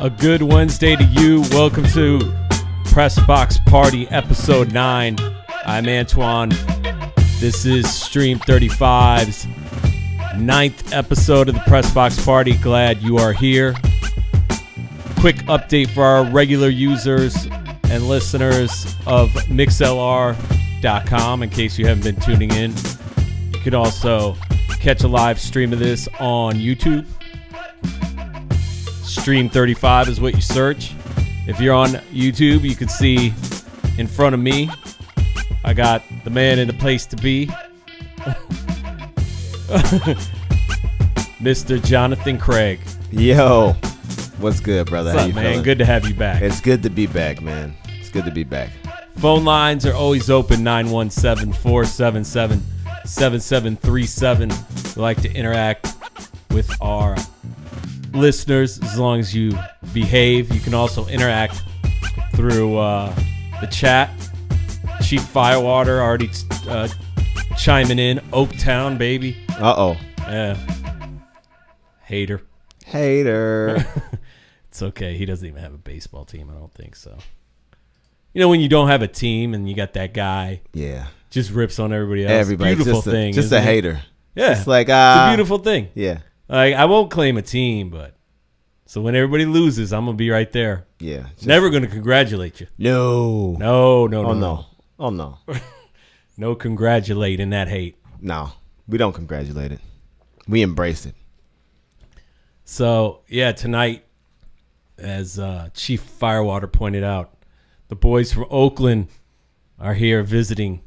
A good Wednesday to you. Welcome to Press Box Party Episode 9. I'm Antoine. This is Stream 35's 9th episode of the Press Box Party. Glad you are here. Quick update for our regular users and listeners of mixlr.com in case you haven't been tuning in. You can also catch a live stream of this on YouTube. Stream 35 is what you search. If you're on YouTube, you can see in front of me, I got the man in the place to be, Mr. Jonathan Craig. Yo, what's good, brother? What's How up, you man? feeling? Good to have you back. It's good to be back, man. It's good to be back. Phone lines are always open, 917-477-7737. We like to interact with our listeners as long as you behave. You can also interact through the chat. Chief Firewater already chiming in. Oaktown, baby. Uh-oh. Yeah. Hater. It's okay. He doesn't even have a baseball team, I don't think so. You know when you don't have a team and you got that guy, Yeah. just rips on everybody else. Everybody. Beautiful Just thing. Just a hater. Yeah. It's like, It's a beautiful thing. Yeah. Like, I won't claim a team, but so when everybody loses, I'm gonna be right there. Yeah. Never gonna congratulate you. No. No. Oh, no. No congratulating that hate. No. We don't congratulate it. We embrace it. So yeah, tonight, as Chief Firewater pointed out, the boys from Oakland are here visiting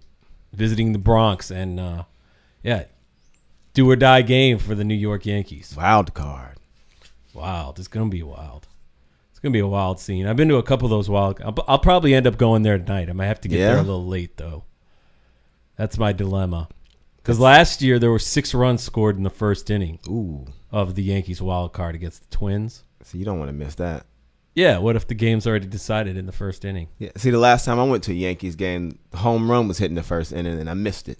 the Bronx, and yeah, do or die game for the New York Yankees. Wild card. Wild. It's gonna be wild. It's gonna be a wild scene. I've been to a couple of those wild. I'll probably end up going there tonight. I might have to get there a little late though. That's my dilemma. Because last year there were 6 runs scored in the first inning of the Yankees wild card against the Twins. So you don't want to miss that. Yeah. What if the game's already decided in the first inning? Yeah. See, the last time I went to a Yankees game, the home run was hit in the first inning, and I missed it.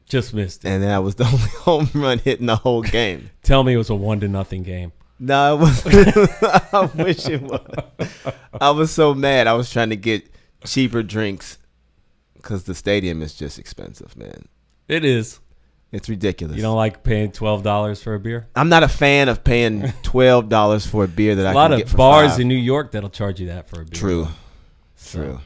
Just missed it. And that was the only home run hit in the whole game. Tell me it was a 1-0 game. No, it wasn't. I wish it was. I was so mad. I was trying to get cheaper drinks because the stadium is just expensive, man. It is. It's ridiculous. You don't like paying $12 for a beer? I'm not a fan of paying $12 for a beer that I can get for a lot of bars $5. in New York that'll charge you that for a beer. True. So, True.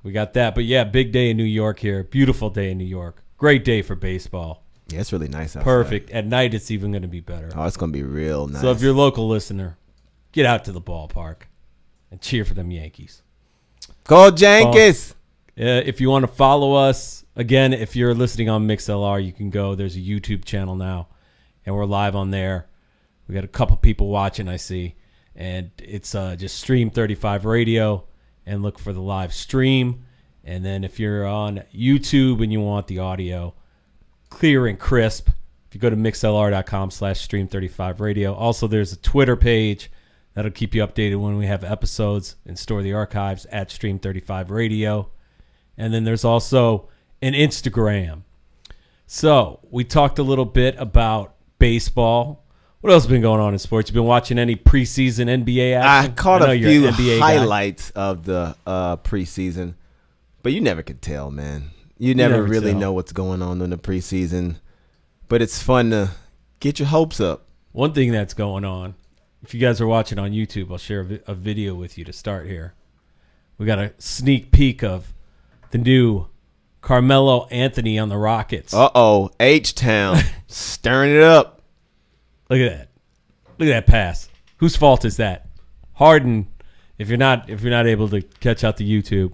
we got that. But yeah, big day in New York here. Beautiful day in New York. Great day for baseball. Yeah, it's really nice outside. Perfect. At night, it's even going to be better. Oh, it's going to be real nice. So if you're a local listener, get out to the ballpark and cheer for them Yankees. Go Yankees! If you want to follow us, again, if you're listening on MixLR, you can go. There's a YouTube channel now, and we're live on there. We got a couple people watching, I see. And it's just Stream 35 Radio, and look for the live stream. And then if you're on YouTube and you want the audio clear and crisp, if you go to mixlr.com/stream35radio. Also, there's a Twitter page that'll keep you updated when we have episodes and store the archives at Stream35Radio. And then there's also an Instagram. So we talked a little bit about baseball. What else has been going on in sports? You been watching any preseason NBA action? I caught a you're few an NBA highlights of the preseason. But you never could tell, man. You never really know what's going on in the preseason. But it's fun to get your hopes up. One thing that's going on, if you guys are watching on YouTube, I'll share a video with you to start here. We got a sneak peek of the new Carmelo Anthony on the Rockets. Uh-oh. H-Town. Stirring it up. Look at that. Look at that pass. Whose fault is that? Harden, if you're not able to catch out the YouTube.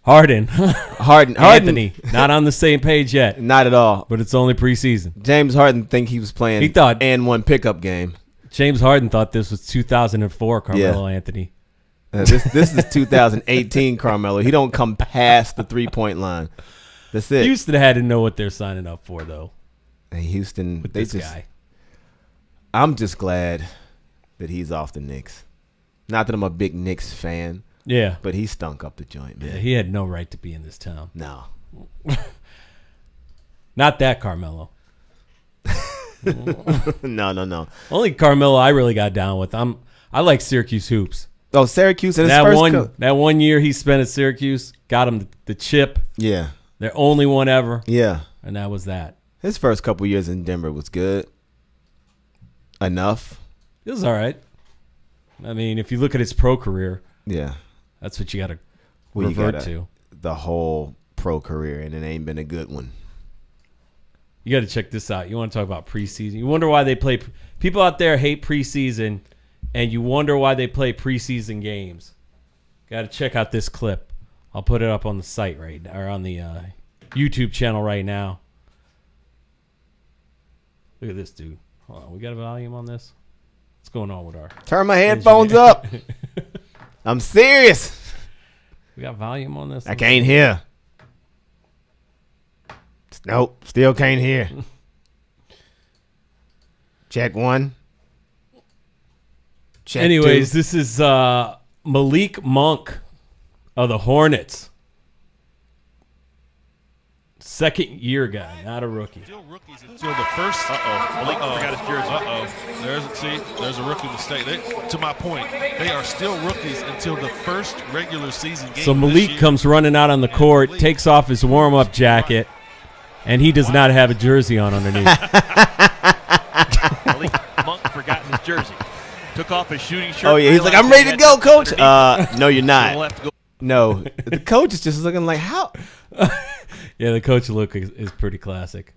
Harden. Anthony, not on the same page yet. Not at all. But it's only preseason. James Harden think he was playing and one pickup game. James Harden thought this was 2004 Carmelo Anthony. This is 2018 Carmelo. He don't come past the 3-point line. That's it. Houston had to know what they're signing up for, though. Hey, Houston. With this guy. I'm just glad that he's off the Knicks. Not that I'm a big Knicks fan. Yeah. But he stunk up the joint, man. Yeah, he had no right to be in this town. No. Not that Carmelo. No. Only Carmelo I really got down with. I'm I like Syracuse hoops. Oh, Syracuse and that one year he spent at Syracuse got him the chip. Yeah, their only one ever. Yeah, and that was that. His first couple years in Denver was good. Enough. It was all right. I mean, if you look at his pro career, yeah, that's what you got to revert to. The whole pro career, and it ain't been a good one. You got to check this out. You want to talk about preseason? You wonder why they play. People out there hate preseason, and you wonder why they play preseason games. Got to check out this clip. I'll put it up on the site or on the YouTube channel right now. Look at this dude. Hold on, we got a volume on this. What's going on with our? Turn my headphones up. I'm serious. We got volume on this. I can't hear. Nope, still can't hear. Check one. Check Anyways, two. this is Malik Monk of the Hornets. Second year guy, not a rookie. Still rookies until the first. Malik forgot his jersey. There's a rookie mistake. To my point, they are still rookies until the first regular season game. So Malik comes running out on the court, takes off his warm-up jacket, and he does not have a jersey on underneath. Malik Monk forgot his jersey. Took off his shooting shirt. Oh, yeah. He's like, I'm ready to go, coach. No, you're not. No. The coach is just looking like, how? Yeah, the coach look is pretty classic.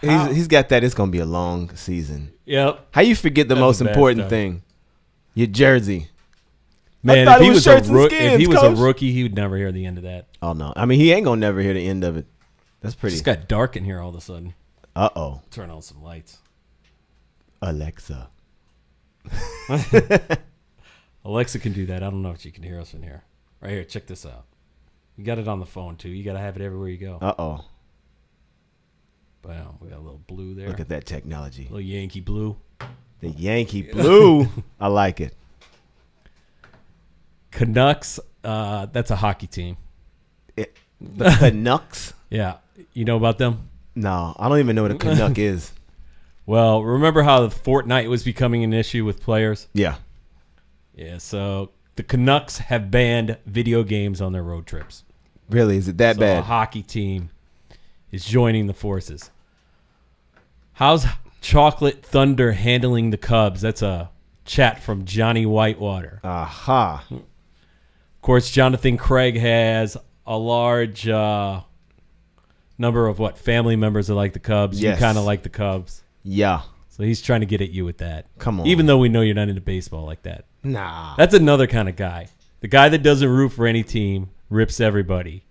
He's got that. It's going to be a long season. Yep. How you forget the most important thing? Your jersey. Man, if he was a rookie, he would never hear the end of that. Oh, no. I mean, he ain't going to never hear the end of it. That's pretty. It's got dark in here all of a sudden. Uh-oh. Turn on some lights. Alexa. Alexa can do that. I don't know if she can hear us in here. Right here, check this out. You got it on the phone, too. You got to have it everywhere you go. Uh-oh. Wow, we got a little blue there. Look at that technology. A little Yankee blue. The Yankee blue. I like it. Canucks, that's a hockey team. The Canucks? Yeah. You know about them? No, I don't even know what a Canuck is. Well, remember how the Fortnite was becoming an issue with players? Yeah. Yeah, so the Canucks have banned video games on their road trips. Really? Is it that bad? A hockey team is joining the forces. How's Chocolate Thunder handling the Cubs? That's a chat from Johnny Whitewater. Aha. Of course, Jonathan Craig has a large number of family members that like the Cubs. Yes. You kind of like the Cubs. Yeah. So he's trying to get at you with that. Come on. Even though we know you're not into baseball like that. Nah. That's another kind of guy. The guy that doesn't root for any team rips everybody.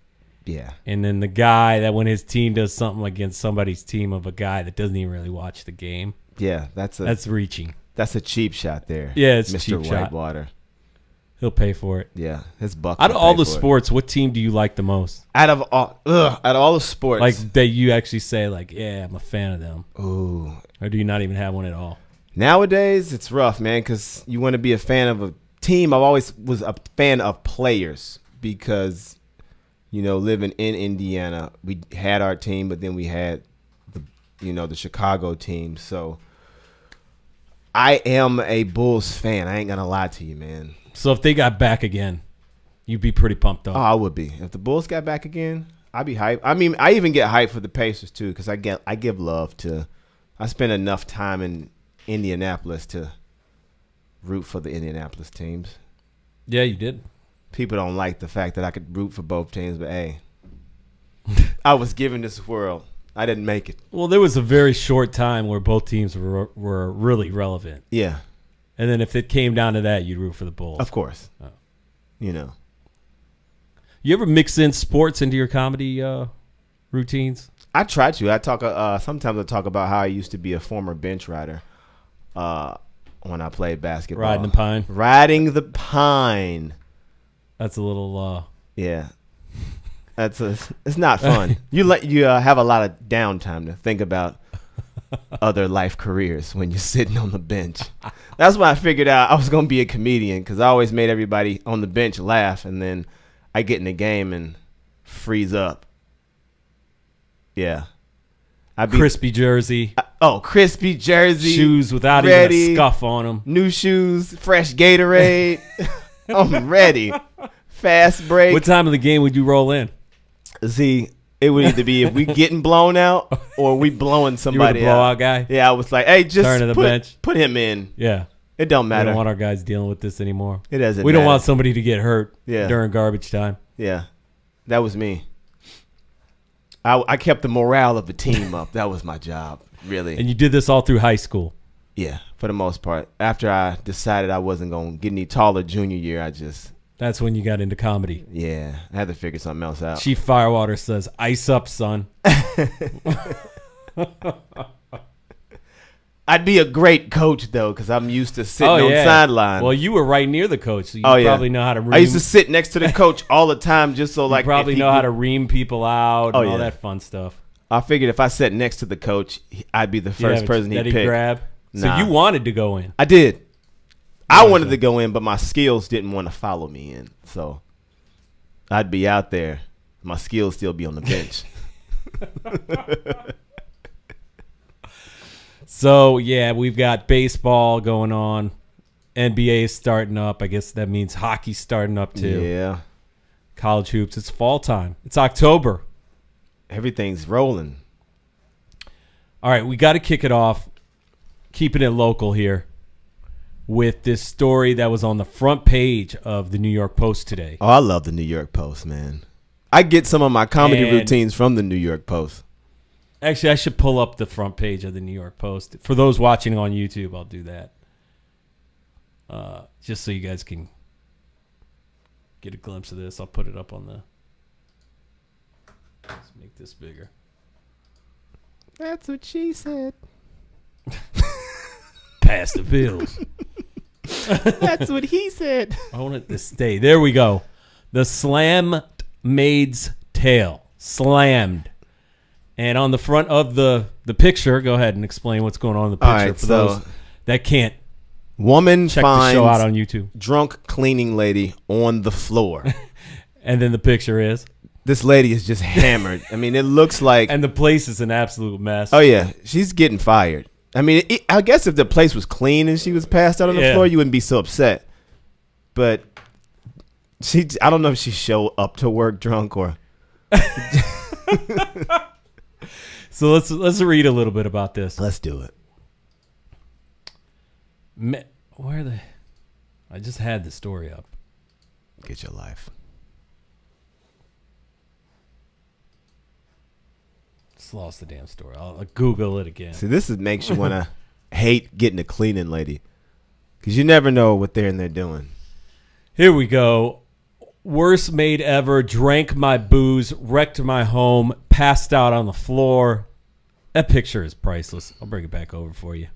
Yeah. And then the guy that when his team does something against somebody's team of a guy that doesn't even really watch the game. Yeah, that's reaching. That's a cheap shot there. Yeah, it's Mr. cheap shot. Whitewater. He'll pay for it. Yeah, his buck. Out of all the sports, what team do you like the most? Out of all the sports, like that you actually say, like, yeah, I'm a fan of them. Ooh. Or do you not even have one at all? Nowadays, it's rough, man, because you want to be a fan of a team. I always was a fan of players because, living in Indiana, we had our team, but then we had the Chicago team. So I am a Bulls fan. I ain't gonna lie to you, man. So if they got back again, you'd be pretty pumped up. Oh, I would be. If the Bulls got back again, I'd be hyped. I mean, I even get hyped for the Pacers too, because I give love to. I spent enough time in Indianapolis to root for the Indianapolis teams. Yeah, you did. People don't like the fact that I could root for both teams, but hey, I was given this world. I didn't make it. Well, there was a very short time where both teams were really relevant. Yeah. And then if it came down to that, you'd root for the Bulls. Of course. Oh. You ever mix in sports into your comedy routines? I try to. I talk. Sometimes I talk about how I used to be a former bench rider when I played basketball. Riding the pine. Riding the pine. That's a little. Yeah. It's not fun. You have a lot of downtime to think about other life careers when you're sitting on the bench. That's why I figured out I was going to be a comedian, because I always made everybody on the bench laugh, and then I get in the game and freeze up. Yeah. Crispy jersey. Oh, crispy jersey. Shoes without ready, even a scuff on them. New shoes, fresh Gatorade. I'm ready. Fast break. What time of the game would you roll in? See, it would either be if we getting blown out or we blowing You were somebody the blowout out. guy? Yeah, I was like, hey, just Turn to the bench. put him in. Yeah. It don't We matter. don't want our guys dealing with this anymore. It doesn't We don't matter. want somebody to get hurt Yeah. during garbage time. Yeah, that was me. I kept the morale of the team up. That was my job, really. And you did this all through high school. Yeah, for the most part. After I decided I wasn't going to get any taller junior year, That's when you got into comedy. I had to figure something else out. Chief Firewater says, ice up, son. I'd be a great coach, though, because I'm used to sitting on sideline. Well, you were right near the coach, so you Oh, yeah. probably know how to ream. I used to sit next to the coach all the time just so, like, you probably if he know how could- to ream people out and Oh, all yeah. that fun stuff. I figured if I sat next to the coach, I'd be the first person he'd that pick. grab. So Nah. you wanted to go in. I did. I Gotcha. wanted to go in, but my skills didn't want to follow me in. So I'd be out there. My skills still be on the bench. So, yeah, we've got baseball going on. NBA is starting up. I guess that means hockey's starting up too. Yeah. College hoops. It's fall time. It's October. Everything's rolling. All right, we got to kick it off, keeping it local here, with this story that was on the front page of the New York Post today. Oh, I love the New York Post, man. I get some of my comedy And- routines from the New York Post. Actually, I should pull up the front page of the New York Post. For those watching on YouTube, I'll do that. Just so you guys can get a glimpse of this. I'll put it up on the... Let's make this bigger. That's what she said. Pass the bills. That's what he said. I want it to stay. There we go. The Slam Maid's Tale. Slammed. And on the front of the picture, go ahead and explain what's going on in the picture All right, for so those that can't woman check finds the show out on YouTube. drunk cleaning lady on the floor. And then the picture is. This lady is just hammered. I mean, it looks like... And the place is an absolute mess. Oh, yeah. She's getting fired. I mean, I guess if the place was clean and she was passed out on the floor, you wouldn't be so upset. But I don't know if she showed up to work drunk or... So let's read a little bit about this. Let's do it. I just had the story up. Get your life. Just lost the damn story. I'll Google it again. See, this makes you want to hate getting a cleaning lady. Because you never know what they're in there doing. Here we go. Worst maid ever. Drank my booze. Wrecked my home. Passed out on the floor. That picture is priceless. I'll bring it back over for you.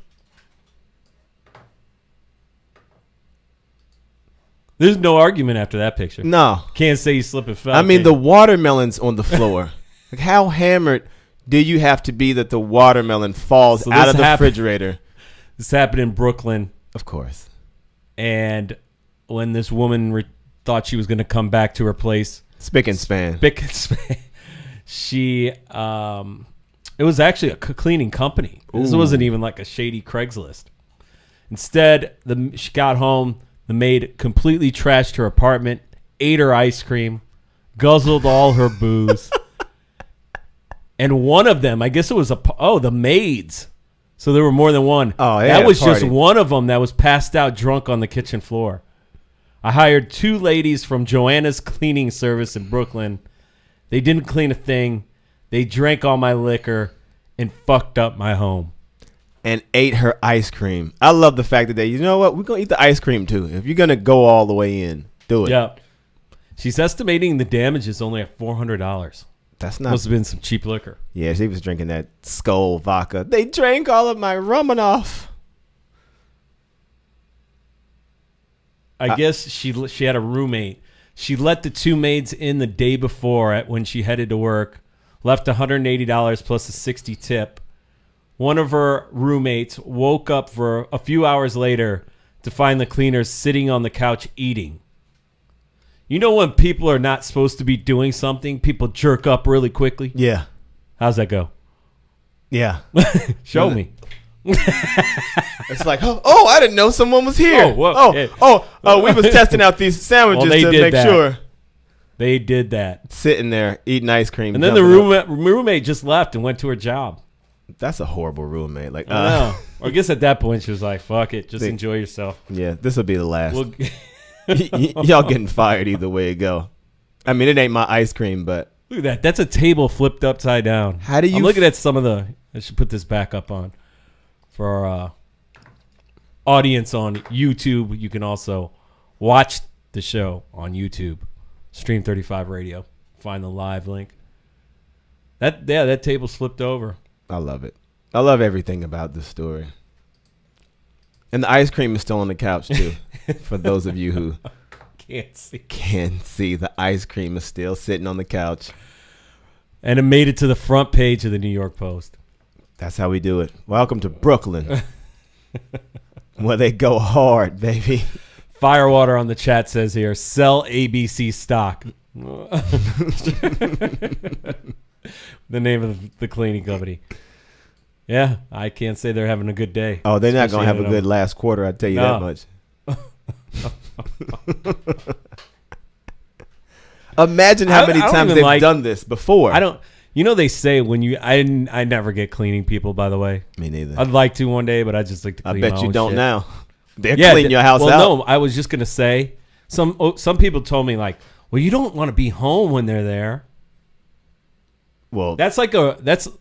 There's no argument after that picture. No. Can't say you slip and fell. I mean, can the you? watermelon's on the floor. Like, how hammered do you have to be that the watermelon falls So out this of the happened- refrigerator? This happened in Brooklyn. Of course. And when this woman thought she was going to come back to her place, Spick and span. she it was actually a cleaning company. This Ooh. wasn't even like a shady Craigslist. Instead, she got home. The maid completely trashed her apartment, ate her ice cream, guzzled all her booze. And one of them, I guess it was the maids. So there were more than one. Oh, yeah, that was just party. one of them that was passed out drunk on the kitchen floor. I hired 2 ladies from Joanna's cleaning service in Brooklyn. They didn't clean a thing. They drank all my liquor and fucked up my home. And ate her ice cream. I love the fact that you know what? We're going to eat the ice cream too. If you're going to go all the way in, do it. Yeah. She's estimating the damages only at $400. That's not. Must have been some cheap liquor. Yeah, she was drinking that Skull vodka. They drank all of my Romanoff. I guess she had a roommate. She let the 2 maids in the day before when she headed to work, left $180 plus a $60 tip. One of her roommates woke up for a few hours later to find the cleaners sitting on the couch eating. You know when people are not supposed to be doing something, people jerk up really quickly? Yeah. How's that go? Yeah. Show me. It's like, oh, I didn't know someone was here. Oh, whoa, yeah. We was testing out these sandwiches Well, they to did make that. sure. They did that. Sitting there eating ice cream. And then the jumping up. roommate just left and went to her job. That's a horrible roommate. Like, I know. Or I guess at that point she was like, fuck it. Just enjoy yourself. Yeah, this will be the last. We'll Y'all getting fired either way it go. I mean, it ain't my ice cream, but. Look at that. That's a table flipped upside down. How do you I'm looking at some of the. I should put this back up on for our audience on YouTube. You can also watch the show on YouTube, Stream 35 Radio. Find the live link. That table's flipped over. I love it. I love everything about this story. And the ice cream is still on the couch too. For those of you who can't see, the ice cream is still sitting on the couch. And it made it to the front page of the New York Post. That's how we do it. Welcome to Brooklyn, where they go hard, baby. Firewater on the chat says here, sell ABC stock. The name of the cleaning company. Yeah, I can't say they're having a good day. Oh, they're not going to have a good last quarter, I tell you that much. Imagine how many times they've done this before. They say when you I never get cleaning people, by the way. Me neither. I'd like to one day, but I just like to clean my own shit. I bet you don't now. They're cleaning your house out. No, I was just going to say some people told me like, well, you don't want to be home when they're there. Well, that's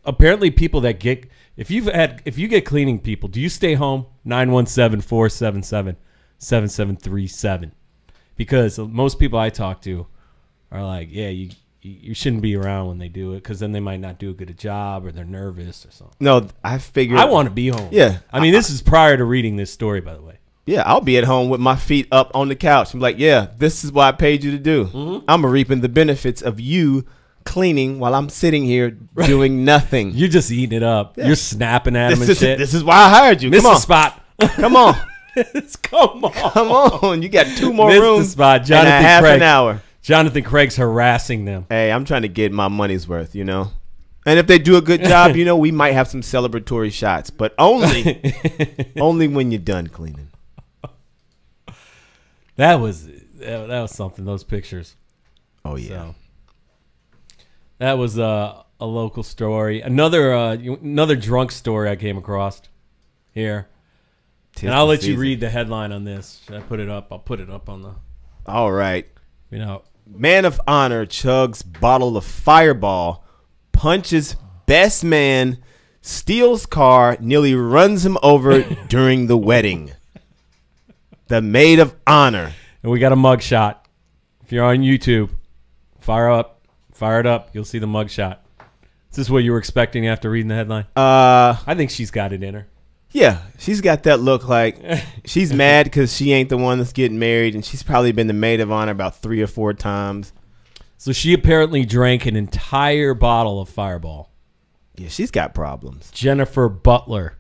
apparently people that get if you get cleaning people, do you stay home? 917-477-7737. Because most people I talk to are like, yeah, you shouldn't be around when they do it because then they might not do a good job or they're nervous or something. No, I figured I want to be home. Yeah. I mean, this is prior to reading this story, by the way. Yeah, I'll be at home with my feet up on the couch. I'm like, yeah, this is what I paid you to do. Mm-hmm. I'm reaping the benefits of you cleaning while I'm sitting here doing nothing. You're just eating it up. Yeah. You're snapping at him and shit. This is why I hired you. Miss the spot. Come on. Come on. You got 2 more rooms the spot. and a half an hour. Jonathan Craig's harassing them. Hey, I'm trying to get my money's worth, you know. And if they do a good job, you know, we might have some celebratory shots, but only when you're done cleaning. That was something. Those pictures. Oh yeah. So, that was a local story. Another drunk story I came across here, and I'll let you read the headline on this. Should I put it up? I'll put it up on the. All right. You know, man of honor chugs bottle of Fireball, punches best man, steals car, nearly runs him over during the wedding. The maid of honor. And we got a mug shot. If you're on YouTube, fire it up. You'll see the mug shot. Is this what you were expecting after reading the headline? I think she's got it in her. Yeah, she's got that look like she's mad because she ain't the one that's getting married, and she's probably been the maid of honor about 3 or 4 times. So she apparently drank an entire bottle of Fireball. Yeah, she's got problems. Jennifer Butler.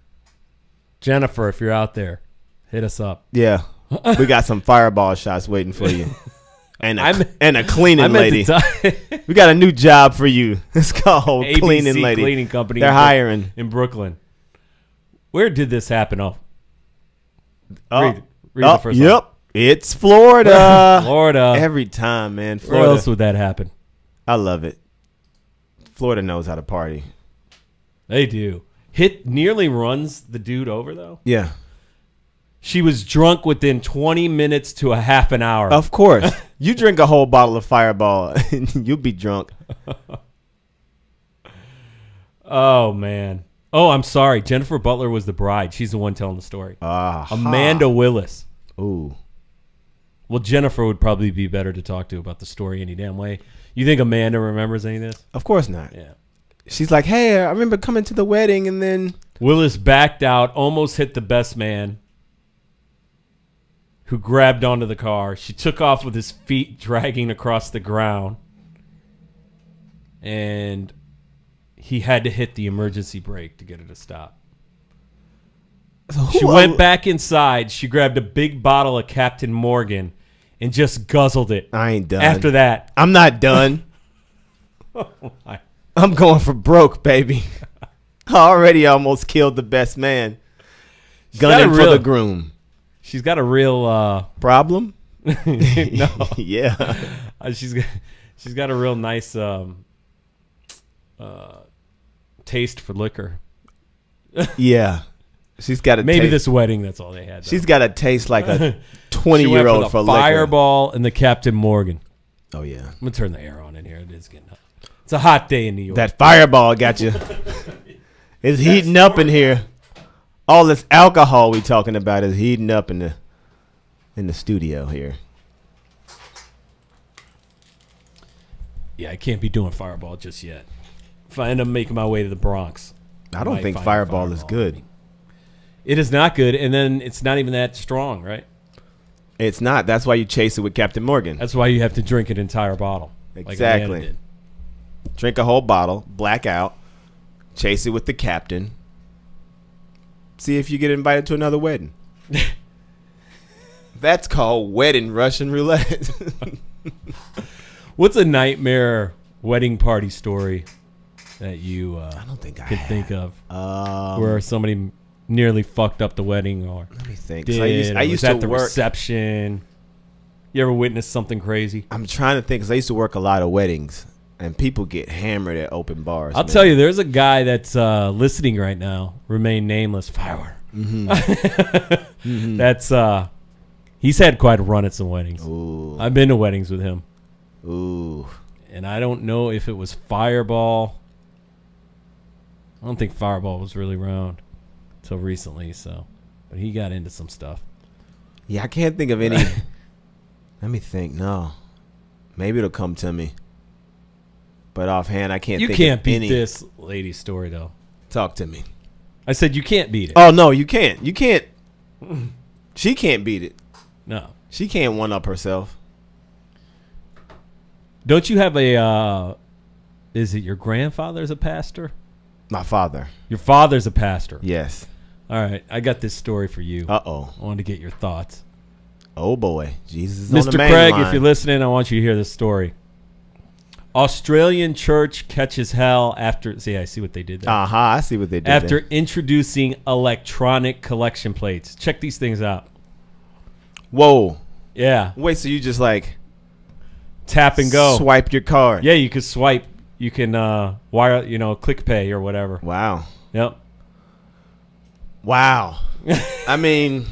Jennifer, if you're out there, hit us up. Yeah, we got some Fireball shots waiting for you. And a cleaning lady. We got a new job for you. It's called ABC Cleaning Lady. Cleaning Company. They're hiring. In Brooklyn. Where did this happen? Read the first yep. Line. It's Florida. Florida. Every time, man. Florida. Where else would that happen? I love it. Florida knows how to party. They do. Nearly runs the dude over, though. Yeah. She was drunk within 20 minutes to a half an hour. Of course. You drink a whole bottle of Fireball and you'll be drunk. Oh, man. Oh, I'm sorry. Jennifer Butler was the bride. She's the one telling the story. Amanda Willis. Ooh. Well, Jennifer would probably be better to talk to about the story any damn way. You think Amanda remembers any of this? Of course not. Yeah. She's like, hey, I remember coming to the wedding and then... Willis backed out, almost hit the best man, who grabbed onto the car. She took off with his feet dragging across the ground. And he had to hit the emergency brake to get her to stop. So she went back inside. She grabbed a big bottle of Captain Morgan and just guzzled it. I ain't done. After that. I'm not done. I'm going for broke, baby. Already almost killed the best man. Gunning for the groom. She's got a real problem. No. Yeah. She's got a real nice taste for liquor. Yeah. She's got a maybe this wedding. That's all they had. Though. She's got a taste like a 20-year-old for liquor. Fireball and the Captain Morgan. Oh yeah. I'm gonna turn the air on in here. It is getting hot. It's a hot day in New York. That Fireball got you. It's heating up in here. All this alcohol we talking about is heating up in the studio here. Yeah, I can't be doing Fireball just yet. If I end up making my way to the Bronx, I don't think Fireball is good. It is not good, and then it's not even that strong, right? It's not. That's why you chase it with Captain Morgan. That's why you have to drink an entire bottle. Exactly. Like Amanda did. Drink a whole bottle, black out, chase it with the captain. See if you get invited to another wedding. That's called wedding Russian roulette. What's a nightmare wedding party story that you I don't think I can have. think of where somebody nearly fucked up the wedding, or let me think. did, I used was to at the work. reception. You ever witnessed something crazy? I'm trying to think because I used to work a lot of weddings, and people get hammered at open bars. I'll tell you, there's a guy that's listening right now. Remain nameless. Fire. That's he's had quite a run at some weddings. Ooh. I've been to weddings with him. Ooh. And I don't know if it was Fireball. I don't think Fireball was really around until recently, so but he got into some stuff. Yeah, I can't think of any. Let me think. No. Maybe it'll come to me. But offhand, I can't You think can't of beat any. this lady's story, though. Talk to me. I said you can't beat it. Oh, no, you can't. You can't. She can't beat it. No. She can't one-up herself. Don't you have a, is it your grandfather's a pastor? My father. Your father's a pastor. Yes. All right. I got this story for you. Uh-oh. I wanted to get your thoughts. Oh, boy. Jesus is on the Mr. main Craig, line. if you're listening, I want you to hear this story. Australian church catches hell after... See, I see what they did there. Uh-huh. I see what they did After there. introducing electronic collection plates. Check these things out. Whoa. Yeah. Wait, so you just like... Tap and go. Swipe your card. Yeah, you can swipe. You can wire, click pay or whatever. Wow. Yep. Wow. I mean...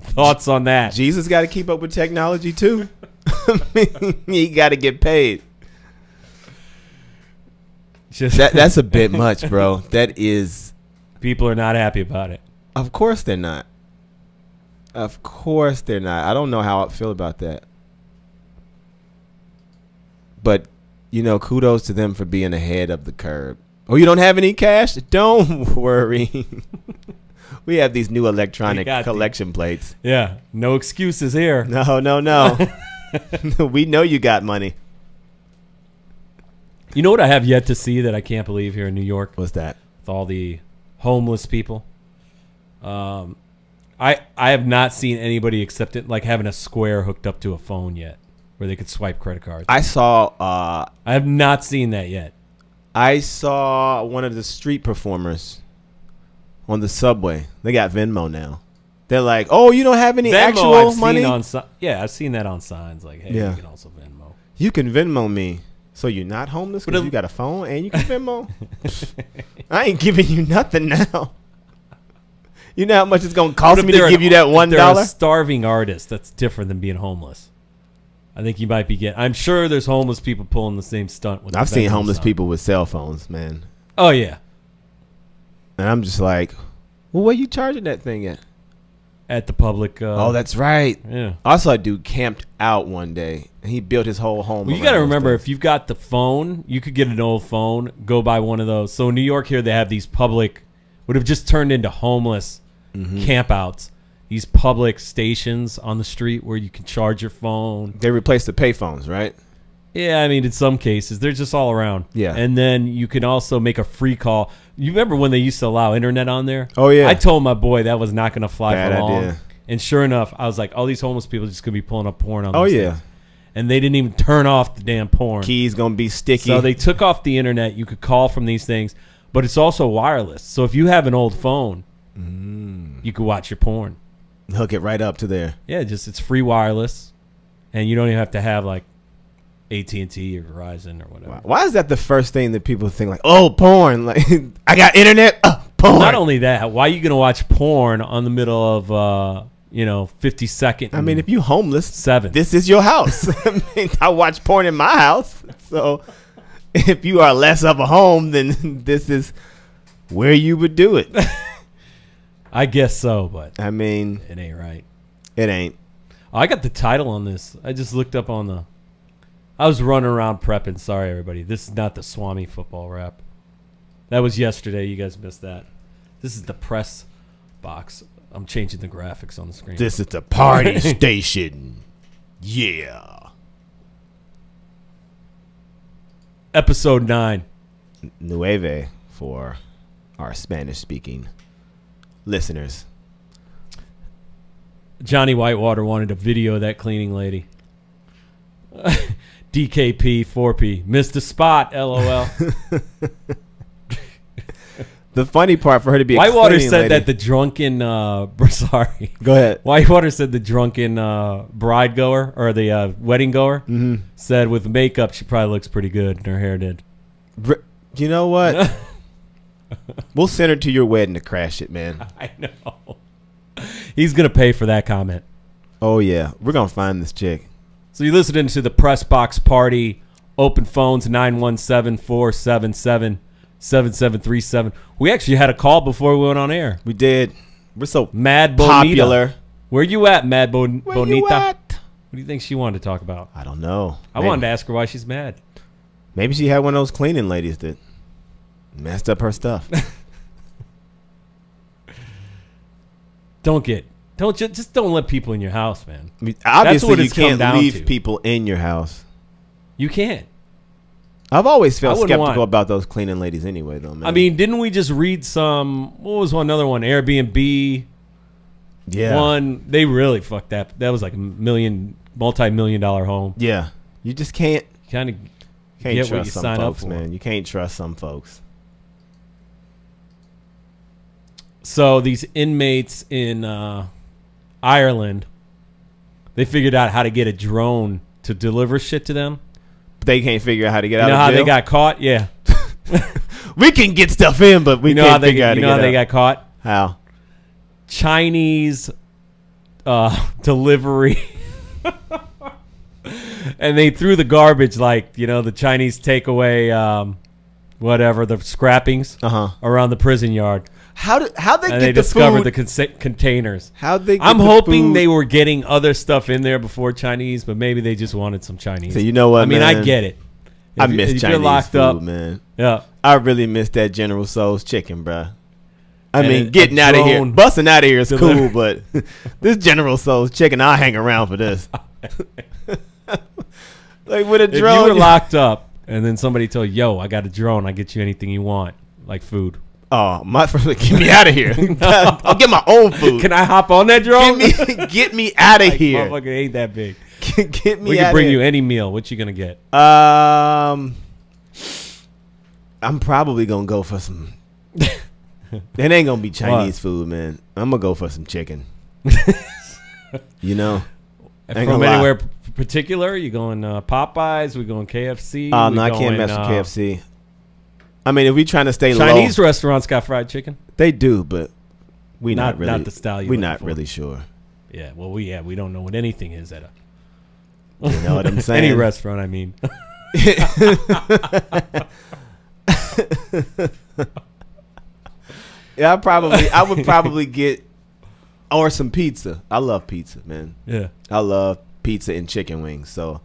Thoughts on that? Jesus got to keep up with technology, too. I mean, he got to get paid. Just That's a bit much, bro. That is... People are not happy about it. Of course they're not. Of course they're not. I don't know how I feel about that. But, kudos to them for being ahead of the curve. Oh, you don't have any cash? Don't worry. We have these new electronic collection plates. Yeah. No excuses here. No. We know you got money. You know what I have yet to see that I can't believe here in New York? What's that? With all the homeless people. I have not seen anybody accept it, like having a square hooked up to a phone yet where they could swipe credit cards. I saw... I have not seen that yet. I saw one of the street performers on the subway. They got Venmo now. They're like, oh, you don't have any Venmo, actual I've money? I've seen that on signs. Like, hey, Yeah. you can also Venmo. You can Venmo me. So you're not homeless because you got a phone and you can Venmo? I ain't giving you nothing now. You know how much it's going to cost me to give you that $1? If they're a starving artist, that's different than being homeless. I think you might be getting... I'm sure there's homeless people pulling the same stunt. With I've seen homeless stunt. people with cell phones, man. Oh, yeah. And I'm just like, well, where you charging that thing at? At the public... oh, that's right. Yeah. I saw a dude camped out one day, and he built his whole home. Well, you got to remember, if you've got the phone, you could get an old phone, go buy one of those. So in New York here, they have these public... Would have just turned into homeless campouts. These public stations on the street where you can charge your phone. They replaced the payphones, right? Yeah, I mean, in some cases, they're just all around. Yeah. And then you can also make a free call. You remember when they used to allow internet on there? Oh, yeah. I told my boy that was not going to fly Bad for long. idea. And sure enough, I was like, all these homeless people are just going to be pulling up porn on Oh, these yeah. things. And they didn't even turn off the damn porn. Key's going to be sticky. So they took off the internet. You could call from these things. but it's also wireless. So if you have an old phone, you can watch your porn. Hook it right up to there. Yeah, it's free wireless, and you don't even have to have like AT&T or Verizon or whatever. Why is that the first thing that people think like, oh, porn? Like, I got internet. Porn. Not only that, why are you gonna watch porn on the middle of 52nd? I mean, if you homeless, 7th. this is your house. I mean, I watch porn in my house. So if you are less of a home, then this is where you would do it. I guess so, but I mean, it ain't right. It ain't. Oh, I got the title on this. I just looked up on the. I was running around prepping. Sorry, everybody. This is not the Swami football rap. That was yesterday. You guys missed that. This is the press box. I'm changing the graphics on the screen. This is the party station. Yeah. Episode 9. Nueve for our Spanish-speaking listeners. Johnny Whitewater wanted a video of that cleaning lady. DKP 4P missed the spot. LOL. The funny part for her to be Whitewater a said lady, that the drunken sorry. Go ahead. Whitewater said the drunken bride goer or the wedding goer said with makeup she probably looks pretty good and her hair did. You know what? We'll send her to your wedding to crash it, man. I know. He's gonna pay for that comment. Oh yeah, we're gonna find this chick. So you're listening to the Press Box Party. Open phones 917-477-7737. We actually had a call before we went on air. We did. We're so Mad Bonita. popular. Where you at, Mad Bonita? Where you at? What do you think she wanted to talk about? I don't know. I wanted to ask her why she's mad. Maybe she had one of those cleaning ladies that messed up her stuff. Just don't let people in your house, man. I mean, obviously, what you it's come can't down leave to. people in your house. You can't. I've always felt I wouldn't skeptical want- about those cleaning ladies anyway, though, man. I mean, didn't we just read some? What was another one? Airbnb. yeah. One. They really fucked that. That was like a multi-million-dollar home. Yeah. You just can't Kind of get get what trust you some sign up folks, for. man. You can't trust some folks. So these inmates in Ireland, they figured out how to get a drone to deliver shit to them. They can't figure out how to get You out know of how jail. they got caught? Yeah. We can get stuff in, but we You know can't how they figure out how to you know get how they out. got caught? How? Chinese delivery. And they threw the garbage, like, the Chinese takeaway, whatever, the scrappings around the prison yard. How they And get they the discovered food? the containers. How'd they get I'm the hoping food? they were getting other stuff in there before Chinese, but maybe they just wanted some Chinese. So you know what, I mean, man? I get it. I If you- miss if you're Chinese locked food, up, man. yeah. I really miss that General Tso's chicken, bruh. I And mean, a getting out of here, drone busting out of here is delivery. cool, but this General Tso's chicken, I'll hang around for this. Like with a If drone, you were locked up and then somebody told you, yo, I got a drone, I get you anything you want, like food. oh my! Get me out of here! I'll get my own food. Can I hop on that drone? Get me out of Like, here! motherfucker ain't that big. Get me We out can bring of you here. any meal. What you gonna get? I'm probably gonna go for some. It ain't gonna be Chinese food, man. I'm gonna go for some chicken. You know, ain't From gonna lie. anywhere particular? You going Popeyes? We going KFC? Oh We no, I can't going, mess with KFC. I mean, if we trying to stay Chinese low, restaurants got fried chicken. they do, but we not really. Not the style. We're not really sure. Yeah. Well, we don't know what anything is at a. You know what I'm saying? Any restaurant, I mean. Yeah, I would probably get or some pizza. I love pizza, man. Yeah. I love pizza and chicken wings. So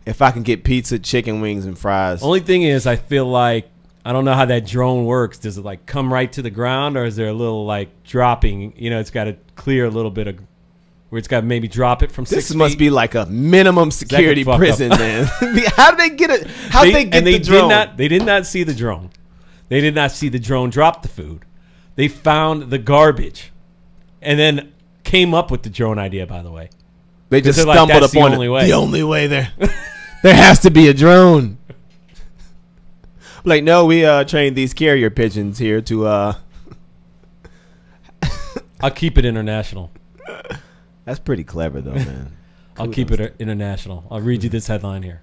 if I can get pizza, chicken wings, and fries, Only thing is, I feel like I don't know how that drone works. Does it like come right to the ground, or is there a little like dropping? It's got to clear a little bit of where it's got to maybe drop it from 6 this feet. must be like a minimum security fuck up. prison, man. How did they get it? How did they get the drone? They did not see the drone. They did not see the drone drop the food. They found the garbage, and then came up with the drone idea. By the way, They just they're like, stumbled "That's the upon only it. way." The only way there. There has to be a drone. Like, no, we trained these carrier pigeons here to. I'll keep it international. That's pretty clever, though, man. I'll keep it international. I'll read you this headline here.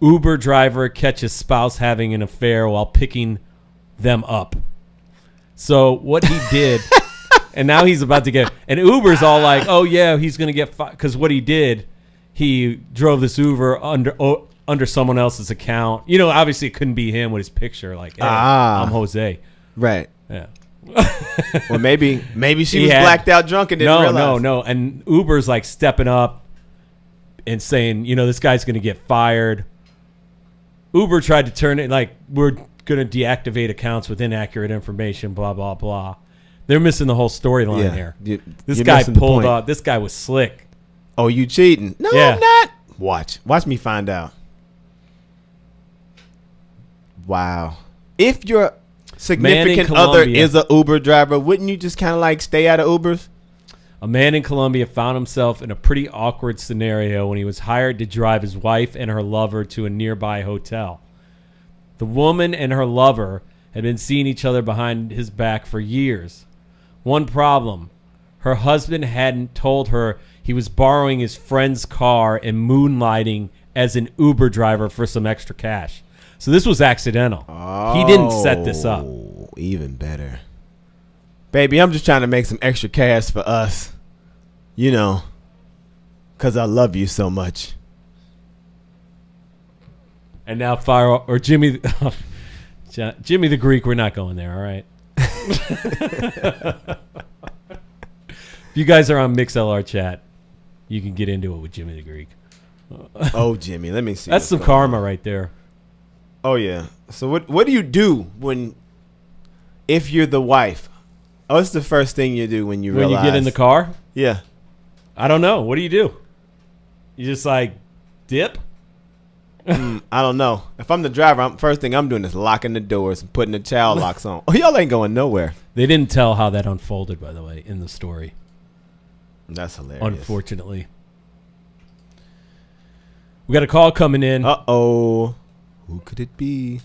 Uber driver catches spouse having an affair while picking them up. So what he did, and now he's about to get, and Uber's all like, oh, yeah, he's going to get fired. Because what he did, he drove this Uber under someone else's account. You know, obviously it couldn't be him with his picture. Like, hey, I'm Jose. Right. Yeah. Well, maybe she was blacked out drunk and didn't realize. No. And Uber's like stepping up and saying, you know, this guy's going to get fired. Uber tried to turn it like, we're going to deactivate accounts with inaccurate information, blah, blah, blah. They're missing the whole storyline here. This guy pulled up. This guy was slick. Oh, you cheating? No, yeah. I'm not. Watch me find out. Wow. If your significant other is a Uber driver, wouldn't you just kind of like stay out of Ubers? A man in Colombia found himself in a pretty awkward scenario when he was hired to drive his wife and her lover to a nearby hotel. The woman and her lover had been seeing each other behind his back for years. One problem, her husband hadn't told her he was borrowing his friend's car and moonlighting as an Uber driver for some extra cash. So this was accidental. He didn't set this up. Even better. Baby, I'm just trying to make some extra cash for us. You know, because I love you so much. And now Jimmy the Greek, we're not going there, all right? If you guys are on MixLR chat, you can get into it with Jimmy the Greek. Oh, Jimmy, let me see. That's some karma right there. Oh, yeah. So what do you do if you're the wife? Oh, it's the first thing you do when you realize. When you get in the car? Yeah. I don't know. What do? You just like dip? I don't know. If I'm the driver, first thing I'm doing is locking the doors and putting the child locks on. Oh, y'all ain't going nowhere. They didn't tell how that unfolded, by the way, in the story. That's hilarious. Unfortunately. We got a call coming in. Uh-oh. Who could it be?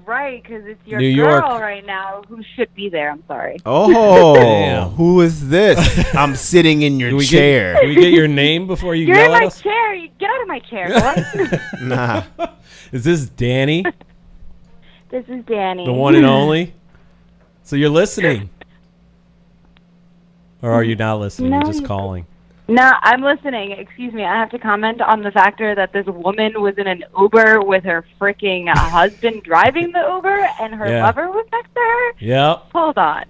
Right, because it's your New girl York. right now who should be there. I'm sorry. Oh, damn. Who is this? I'm sitting in your chair. Can we get your name before you You're yell in at my us? chair. Get out of my chair. What? Nah. Is this Dani? This is Dani. The one and only? So you're listening. Or are you not listening? No, You're just calling. No, I'm listening. Excuse me. I have to comment on the factor that this woman was in an Uber with her freaking husband driving the Uber and her lover was next to her. Yep. Hold on.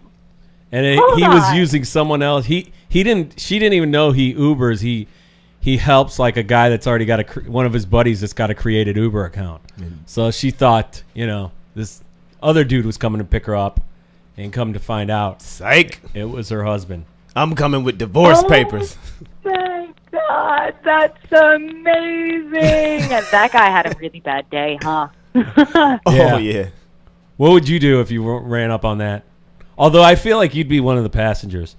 And he was using someone else. She didn't even know he Ubers. He helps like a guy that's already got one of his buddies that's got a created Uber account. So she thought, this other dude was coming to pick her up, and come to find out, psych, it was her husband. I'm coming with divorce papers. Thank God. That's amazing. And that guy had a really bad day, huh? Oh, yeah. What would you do if you ran up on that? Although I feel like you'd be one of the passengers.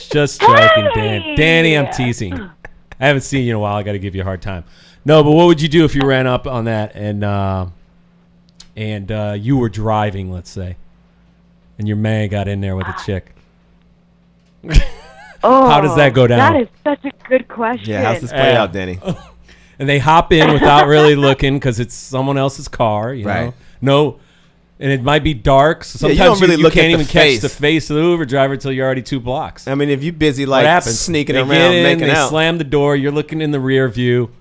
Just joking, Dani, I'm teasing. I haven't seen you in a while. I got to give you a hard time. No, but what would you do if you ran up on that and you were driving, let's say, and your man got in there with a chick? How does that go down? That is such a good question. Yeah, how's this play out, Dani? And they hop in without really looking because it's someone else's car, you know? No, and it might be dark, so sometimes you can't even catch the face of the Uber driver until you're already 2 blocks. I mean, if you're busy like sneaking around, making out. They slam the door, you're looking in the rear view,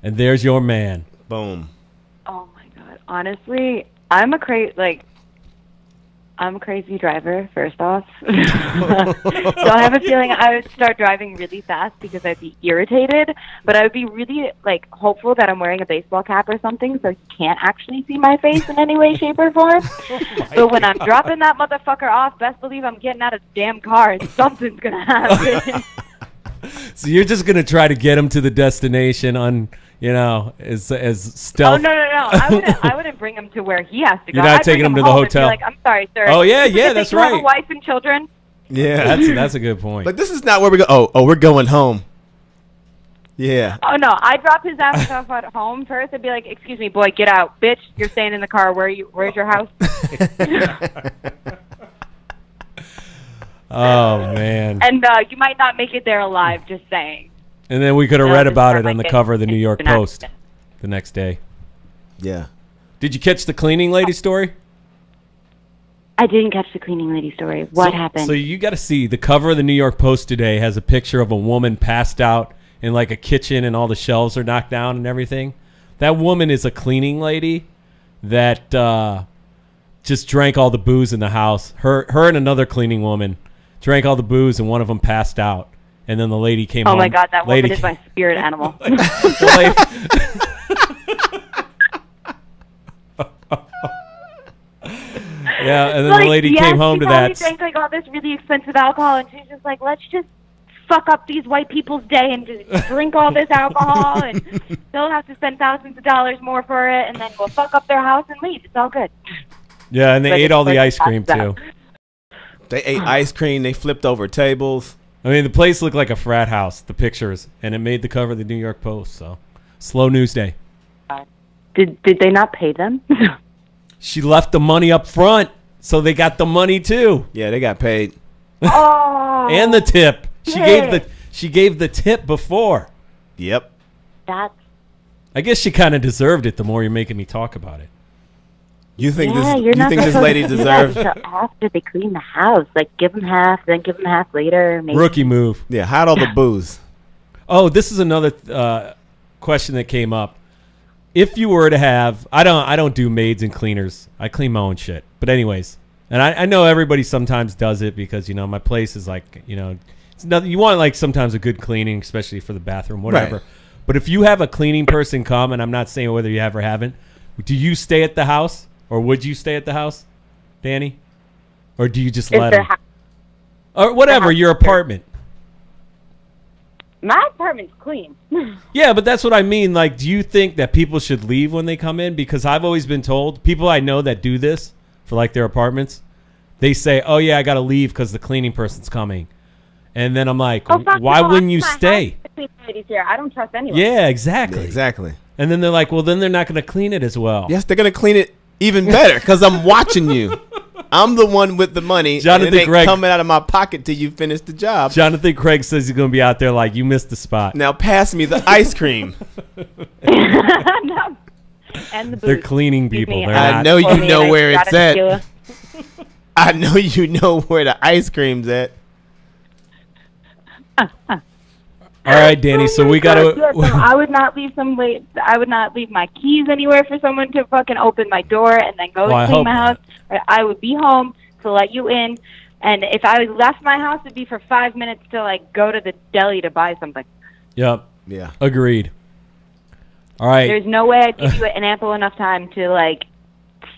and there's your man. Boom. Oh, my God. Honestly, I'm a crazy driver, first off. So I have a feeling I would start driving really fast because I'd be irritated, but I would be really, hopeful that I'm wearing a baseball cap or something so he can't actually see my face in any way, shape, or form. So when I'm dropping that motherfucker off, best believe I'm getting out of the damn car and something's going to happen. So you're just going to try to get him to the destination as stealth. Oh, no. I wouldn't bring him to where he has to go. You're not taking him to the hotel? I'm sorry, sir. Oh, yeah, that's right. You have a wife and children? Yeah. That's a good point. But this is not where we go. Oh, we're going home. Yeah. Oh no, I drop his ass off at home first. I'd be like, "Excuse me, boy, get out, bitch! You're staying in the car. Where's your house?" Oh man. And you might not make it there alive. Just saying. And then we could have No, read just about start it on the like cover of the it- New York it's an Post accident. the next day. Yeah. Did you catch the cleaning lady story? I didn't catch the cleaning lady story. What happened? So you got to see the cover of the New York Post today has a picture of a woman passed out in like a kitchen and all the shelves are knocked down and everything. That woman is a cleaning lady that just drank all the booze in the house. Her and another cleaning woman drank all the booze and one of them passed out. And then the lady came home. Oh my God, that Lady woman is my spirit animal. the lady- Yeah, and then the lady came home to that. She drank like all this really expensive alcohol, and she's just like, "Let's just fuck up these white people's day and just drink all this alcohol, and they'll have to spend thousands of dollars more for it, and then we'll fuck up their house and leave. It's all good." Yeah, and they But ate it's all the like ice cream passed too. out. They ate ice cream. They flipped over tables. I mean, the place looked like a frat house, the pictures, and it made the cover of the New York Post. So, slow news day. Did they not pay them? She left the money up front, so they got the money too, Yeah, they got paid. Oh, and the tip. She gave the tip before. Yep. that's I guess she kind of deserved it. The more you're making me talk about it. You think yeah. this? You're You not think this supposed lady to do that deserves? until after they clean the house. Like, give them half, then give them half later. Maybe. Rookie move. Yeah. Hide all the booze. Oh, this is another question that came up. If you were to have, I don't do maids and cleaners. I clean my own shit. But anyways, and I know everybody sometimes does it because my place is like it's nothing. You want like sometimes a good cleaning, especially for the bathroom, whatever. Right. But if you have a cleaning person come, and I'm not saying whether you have or haven't, do you stay at the house or would you stay at the house, Danny, or do you just Is let their them or whatever house- your apartment? My apartment's clean. Yeah, but that's what I mean. Like, do you think that people should leave when they come in? Because I've always been told, people I know that do this for like their apartments, they say, "Oh yeah, I got to leave because the cleaning person's coming," and then I'm like, Oh, fuck "Why no, wouldn't I'm you my stay?" house. The cleaning lady's here. I don't trust anyone. Yeah, exactly. Yeah, exactly. And then they're like, "Well, then they're not going to clean it as well." Yes, they're gonna clean it even better because I'm watching you. I'm the one with the money. Jonathan and it ain't Gregg- coming out of my pocket till you finish the job. Jonathan Craig says he's going to be out there like, "You missed the spot." Now pass me the ice cream. No. And the They're booze. cleaning Excuse people. me, They're I not. know pour you me know an where ice it's shot of at. tequila. I know you know where the ice cream's at. All right, Danny. So we got Yes, to. I would not leave I would not leave my keys anywhere for someone to fucking open my door and then go Well, I and clean hope my not. house. Or I would be home to let you in. And if I left my house, it'd be for 5 minutes to like go to the deli to buy something. Yep. Yeah. Agreed. All right. There's no way I'd give you an ample enough time to like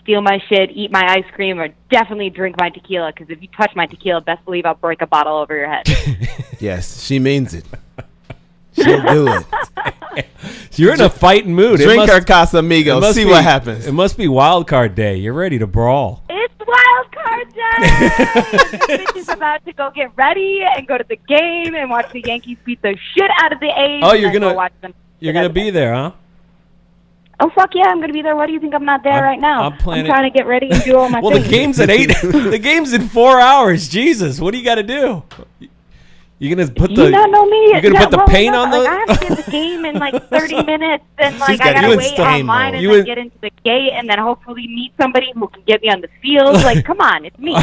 steal my shit, eat my ice cream, or definitely drink my tequila. Because if you touch my tequila, best believe I'll break a bottle over your head. Yes, she means it. She'll do it. You're in a fighting mood. Drink must- her Casamigos. See what happens. It must be wild card day. You're ready to brawl. It's wild card day! This bitch is about to go get ready and go to the game and watch the Yankees beat the shit out of the A's. Oh, and you're then gonna go watch them You're shit out gonna of be the- there, huh? Oh fuck yeah, I'm gonna be there. Why do you think I'm not there I'm- right now? I'm planning- trying to get ready and do all my Well, things. the game's at 8. The game's in 4 hours. Jesus, what do you got to do? You gonna put You the not know me. You're gonna Yeah, put the well, paint no, on the. like, I have to get the game in like 30 minutes, and like got I gotta you in wait game online mode. and You then in- get into the gate, and then hopefully meet somebody who can get me on the field. Like, come on, it's me.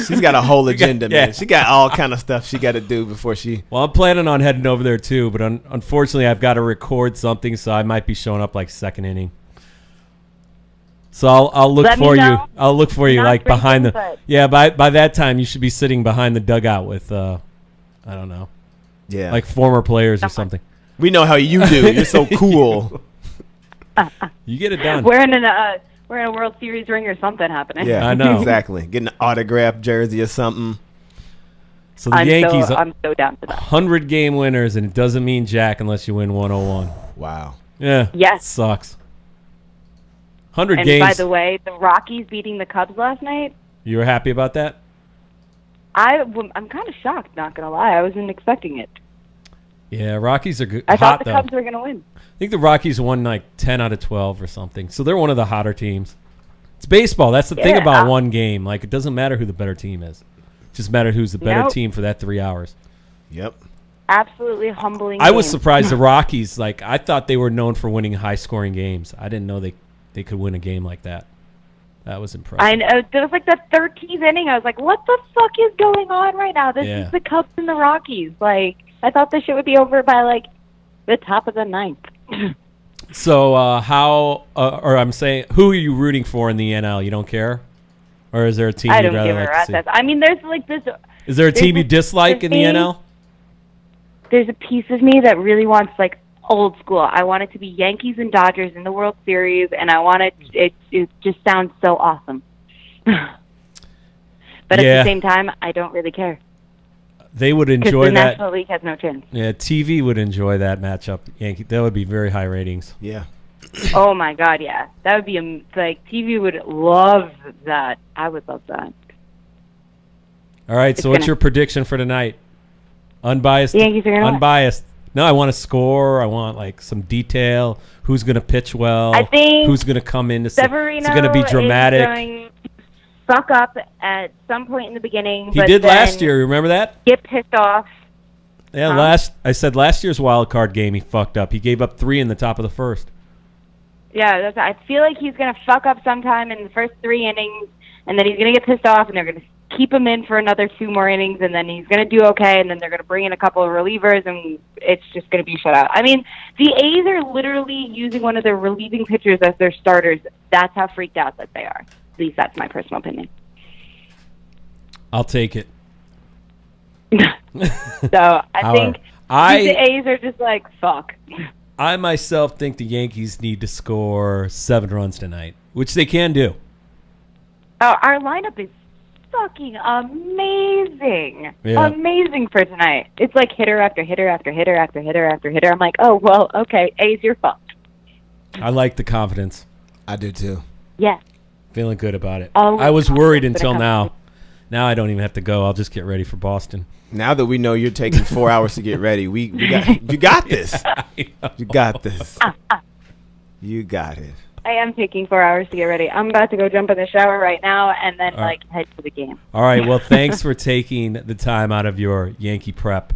She's got a whole agenda, yeah. man. She got all kind of stuff she got to do before she. Well, I'm planning on heading over there too, but unfortunately, I've got to record something, so I might be showing up like second inning. So I'll look Let me for you. know. I'll look for you Not like behind the. drinking, but- Yeah, by that time you should be sitting behind the dugout with I don't know, Yeah. like former players or something. we know how you do. You're so cool. You get it done. We're in a World Series ring or something happening. Yeah, I know. exactly. Getting an autographed jersey or something. So the Yankees, I'm so down for that. 100-game winners, and it doesn't mean jack unless you win 101. Wow. Yeah. Yes. Sucks. 100 And games. by the way, the Rockies beating the Cubs last night. You were happy about that? I'm kind of shocked. Not gonna lie, I wasn't expecting it. Yeah, Rockies are good. I thought the though. Cubs were going to win. I think the Rockies won like 10 out of 12 or something. So they're one of the hotter teams. It's baseball. That's the thing about one game. Like, it doesn't matter who the better team is. It just matters who's the better team for that 3 hours. Yep. Absolutely humbling I was game. surprised the Rockies, like, I thought they were known for winning high-scoring games. I didn't know they could win a game like that. That was impressive. I know. It was like the 13th inning. I was like, what the fuck is going on right now? This is the Cubs and the Rockies. Like, I thought this shit would be over by, like, the top of the ninth. So, I'm saying, who are you rooting for in the NL? You don't care? Or is there a team I you'd don't rather give a like to rat's see? ass. I mean, there's like this. Is there a team you dislike in the NL? There's a piece of me that really wants like old school. I want it to be Yankees and Dodgers in the World Series, and I want it just sounds so awesome. But at the same time, I don't really care. They would enjoy the that. National League has no chance. Yeah, TV would enjoy that matchup. Yankee, that would be very high ratings. Yeah. Oh my God, yeah, that would be like TV would love that. I would love that. All right, so what's your prediction for tonight? Unbiased. The Yankees are gonna win. Unbiased. No, I want a score. I want like some detail. Who's going to pitch well? I think who's going to come in to Severino it's going to be dramatic. Is going to fuck up at some point in the beginning. He did last year. Remember that? Get pissed off. Yeah, I said last year's wild card game he fucked up. He gave up 3 in the top of the first. Yeah, I feel like he's going to fuck up sometime in the first 3 innings, and then he's going to get pissed off, and they're going to keep him in for another 2 more innings, and then he's going to do okay, and then they're going to bring in a couple of relievers, and it's just going to be shut out. I mean, the A's are literally using one of their relieving pitchers as their starters. That's how freaked out that they are. At least that's my personal opinion. I'll take it. So I think the A's are just like, fuck. I myself think the Yankees need to score 7 runs tonight, which they can do. Our lineup is fucking amazing. Yeah. Amazing for tonight. It's like hitter after hitter after hitter after hitter after hitter. I'm like, oh, well, okay, A's, you're fucked. I like the confidence. I do too. Yeah. Feeling good about it. Always I was worried until confident. now. Now I don't even have to go. I'll just get ready for Boston. Now that we know you're taking 4 hours to get ready, you got this. You got this. You got it. I am taking 4 hours to get ready. I'm about to go jump in the shower right now and then head to the game. All right. Well, thanks for taking the time out of your Yankee prep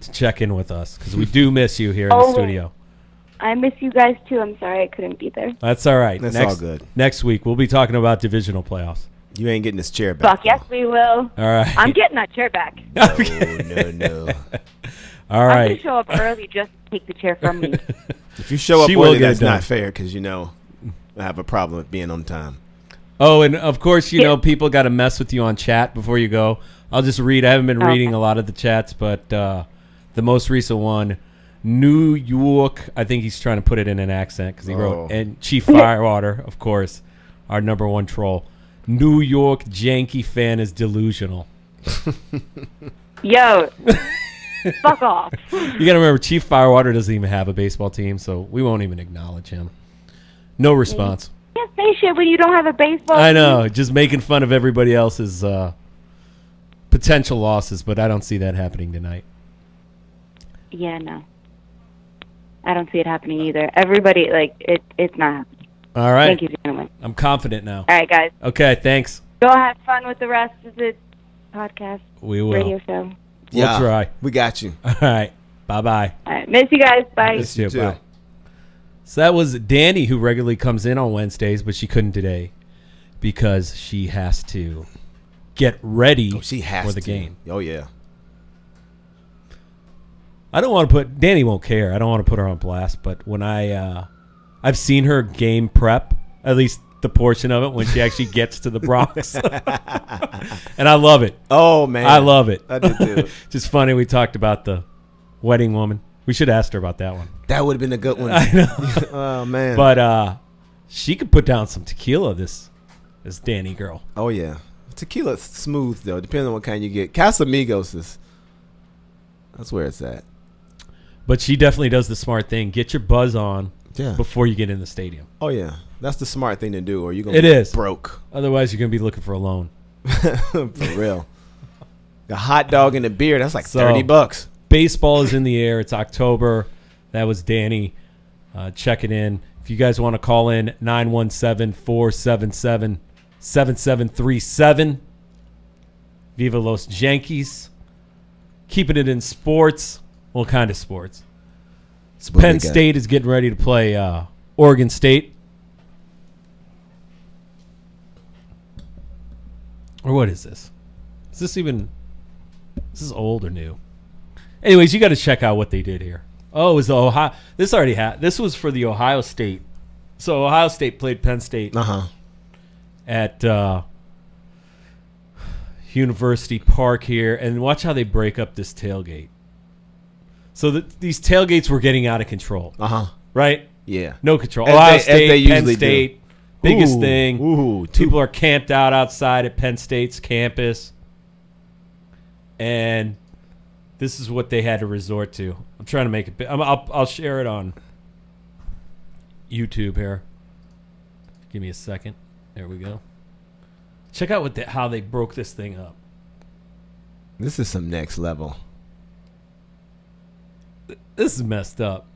to check in with us because we do miss you here in the studio. I miss you guys too. I'm sorry I couldn't be there. That's all right. That's all good. Next week we'll be talking about divisional playoffs. You ain't getting this chair back. Fuck yes, we will. All right. I'm getting that chair back. No. All I'm right. going to show up early just to take the chair from me. If you show up She will early, get it that's done. not fair because I have a problem with being on time. Oh, and of course, people got to mess with you on chat before you go. I'll just read. I haven't been reading a lot of the chats, but the most recent one, New York, I think he's trying to put it in an accent because he wrote, and Chief Firewater, of course, our number one troll. New York Yankee fan is delusional. Yo, fuck off. You got to remember, Chief Firewater doesn't even have a baseball team, so we won't even acknowledge him. No response. You can't say shit when you don't have a baseball I know, just making fun of everybody else's potential losses, but I don't see that happening tonight. Yeah, no. I don't see it happening either. Everybody, it's not happening. All right. Thank you, gentlemen. I'm confident now. All right, guys. Okay, thanks. Go have fun with the rest of the podcast. We will. Radio show. We'll try. We got you. All right. Bye-bye. All right. Miss you guys. Bye. Miss you. too. Bye. So that was Dani, who regularly comes in on Wednesdays, but she couldn't today because she has to get ready for the game. Oh, yeah. I don't want to put Dani won't care. I don't want to put her on blast, but when I've seen her game prep, at least the portion of it when she actually gets to the Bronx, and I love it. Oh man, I love it. I did too. Just funny. We talked about the wedding woman. We should ask her about that one. That would have been a good one. I know. Oh man, but she could put down some tequila. This Dani girl. oh yeah, tequila's smooth though. Depending on what kind you get. Casamigos that's where it's at. But she definitely does the smart thing. Get your buzz on before you get in the stadium. Oh yeah, that's the smart thing to do, or you're gonna It be is. broke. Otherwise, you're gonna be looking for a loan. For real. The hot dog and the beer, that's like So, $30. Baseball is in the air. It's October. That was Dani checking in. If you guys want to call in, 917-477-7737. Viva Los Yankees. Keeping it in sports. What kind of sports? Penn State is getting ready to play Oregon State. Or what is this? Is this even... This is old or new? Anyways, you got to check out what they did here. Oh, it was the Ohio... This already had... This was for the Ohio State. So Ohio State played Penn State at University Park here. And watch how they break up this tailgate. So these tailgates were getting out of control. Right? Yeah. No control. As Ohio they State, Penn usually State, biggest thing. People are camped out outside at Penn State's campus. And this is what they had to resort to. I'm trying to make it big. I'll share it on YouTube here. Give me a second. There we go. Check out how they broke this thing up. This is some next level. This is messed up.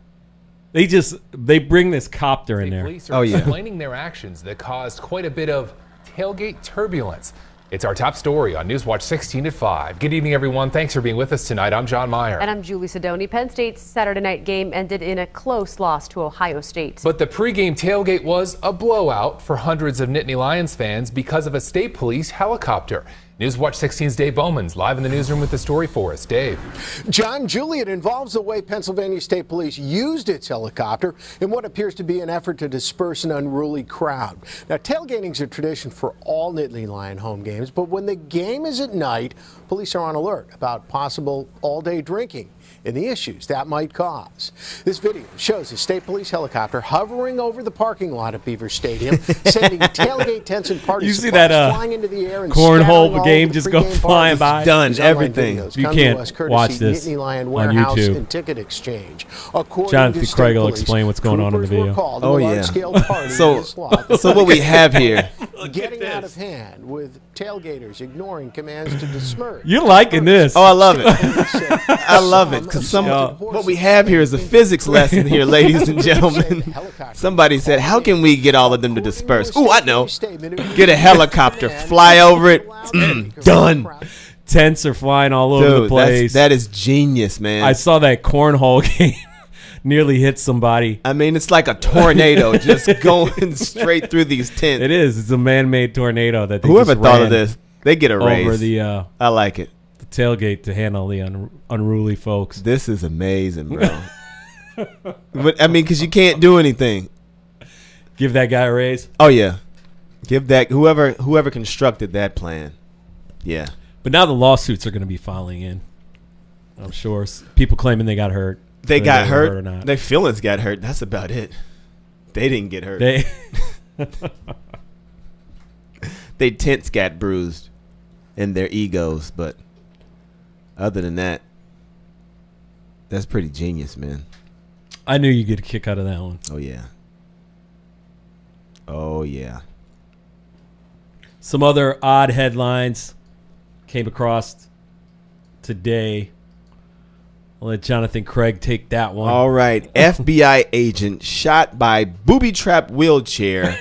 They bring this copter in there. Police are explaining their actions that caused quite a bit of tailgate turbulence. It's our top story on Newswatch 16 at 5. Good evening, everyone. Thanks for being with us tonight. I'm John Meyer. And I'm Julie Sidoni. Penn State's Saturday night game ended in a close loss to Ohio State. But the pregame tailgate was a blowout for hundreds of Nittany Lions fans because of a state police helicopter. Newswatch 16's Dave Bowman's live in the newsroom with the story for us. Dave. John, Julie, it involves the way Pennsylvania State Police used its helicopter in what appears to be an effort to disperse an unruly crowd. Now, tailgating is a tradition for all Nittany Lion home games, but when the game is at night, police are on alert about possible all-day drinking and the issues that might cause. This video shows a state police helicopter hovering over the parking lot at Beaver Stadium, sending tailgate tents and party supplies flying into the air and cornhole game just go flying by. Done everything. You can't watch this on YouTube. And ticket exchange. Jonathan Craig will explain what's going on in the video. Oh yeah. So what we have here. Getting out of hand with tailgaters ignoring commands to disperse. You're liking this. Oh, I love it. I love it. Because what we have here is a physics lesson here, ladies and gentlemen. Somebody said, how can we get all of them to disperse? Ooh, I know. Get a helicopter, fly over it. Done. Tents are flying all over the place. That is genius, man. I saw that cornhole game nearly hit somebody. I mean, it's like a tornado just going straight through these tents. It is. It's a man-made tornado that they Whoever just thought of this, they get a raise. Over the I like it. Tailgate to handle the unruly folks. This is amazing, bro. But I mean, because you can't do anything. Give that guy a raise. Oh yeah, give that whoever constructed that plan. Yeah. But now the lawsuits are going to be filing in. I'm sure people claiming they got hurt. They got hurt. Or not. Their feelings got hurt. That's about it. They didn't get hurt. Their tents got bruised, and their egos, but. Other than that, that's pretty genius, man. I knew you'd get a kick out of that one. Oh, yeah. Oh, yeah. Some other odd headlines came across today. I'll let Jonathan Craig take that one. All right. FBI agent shot by booby-trap wheelchair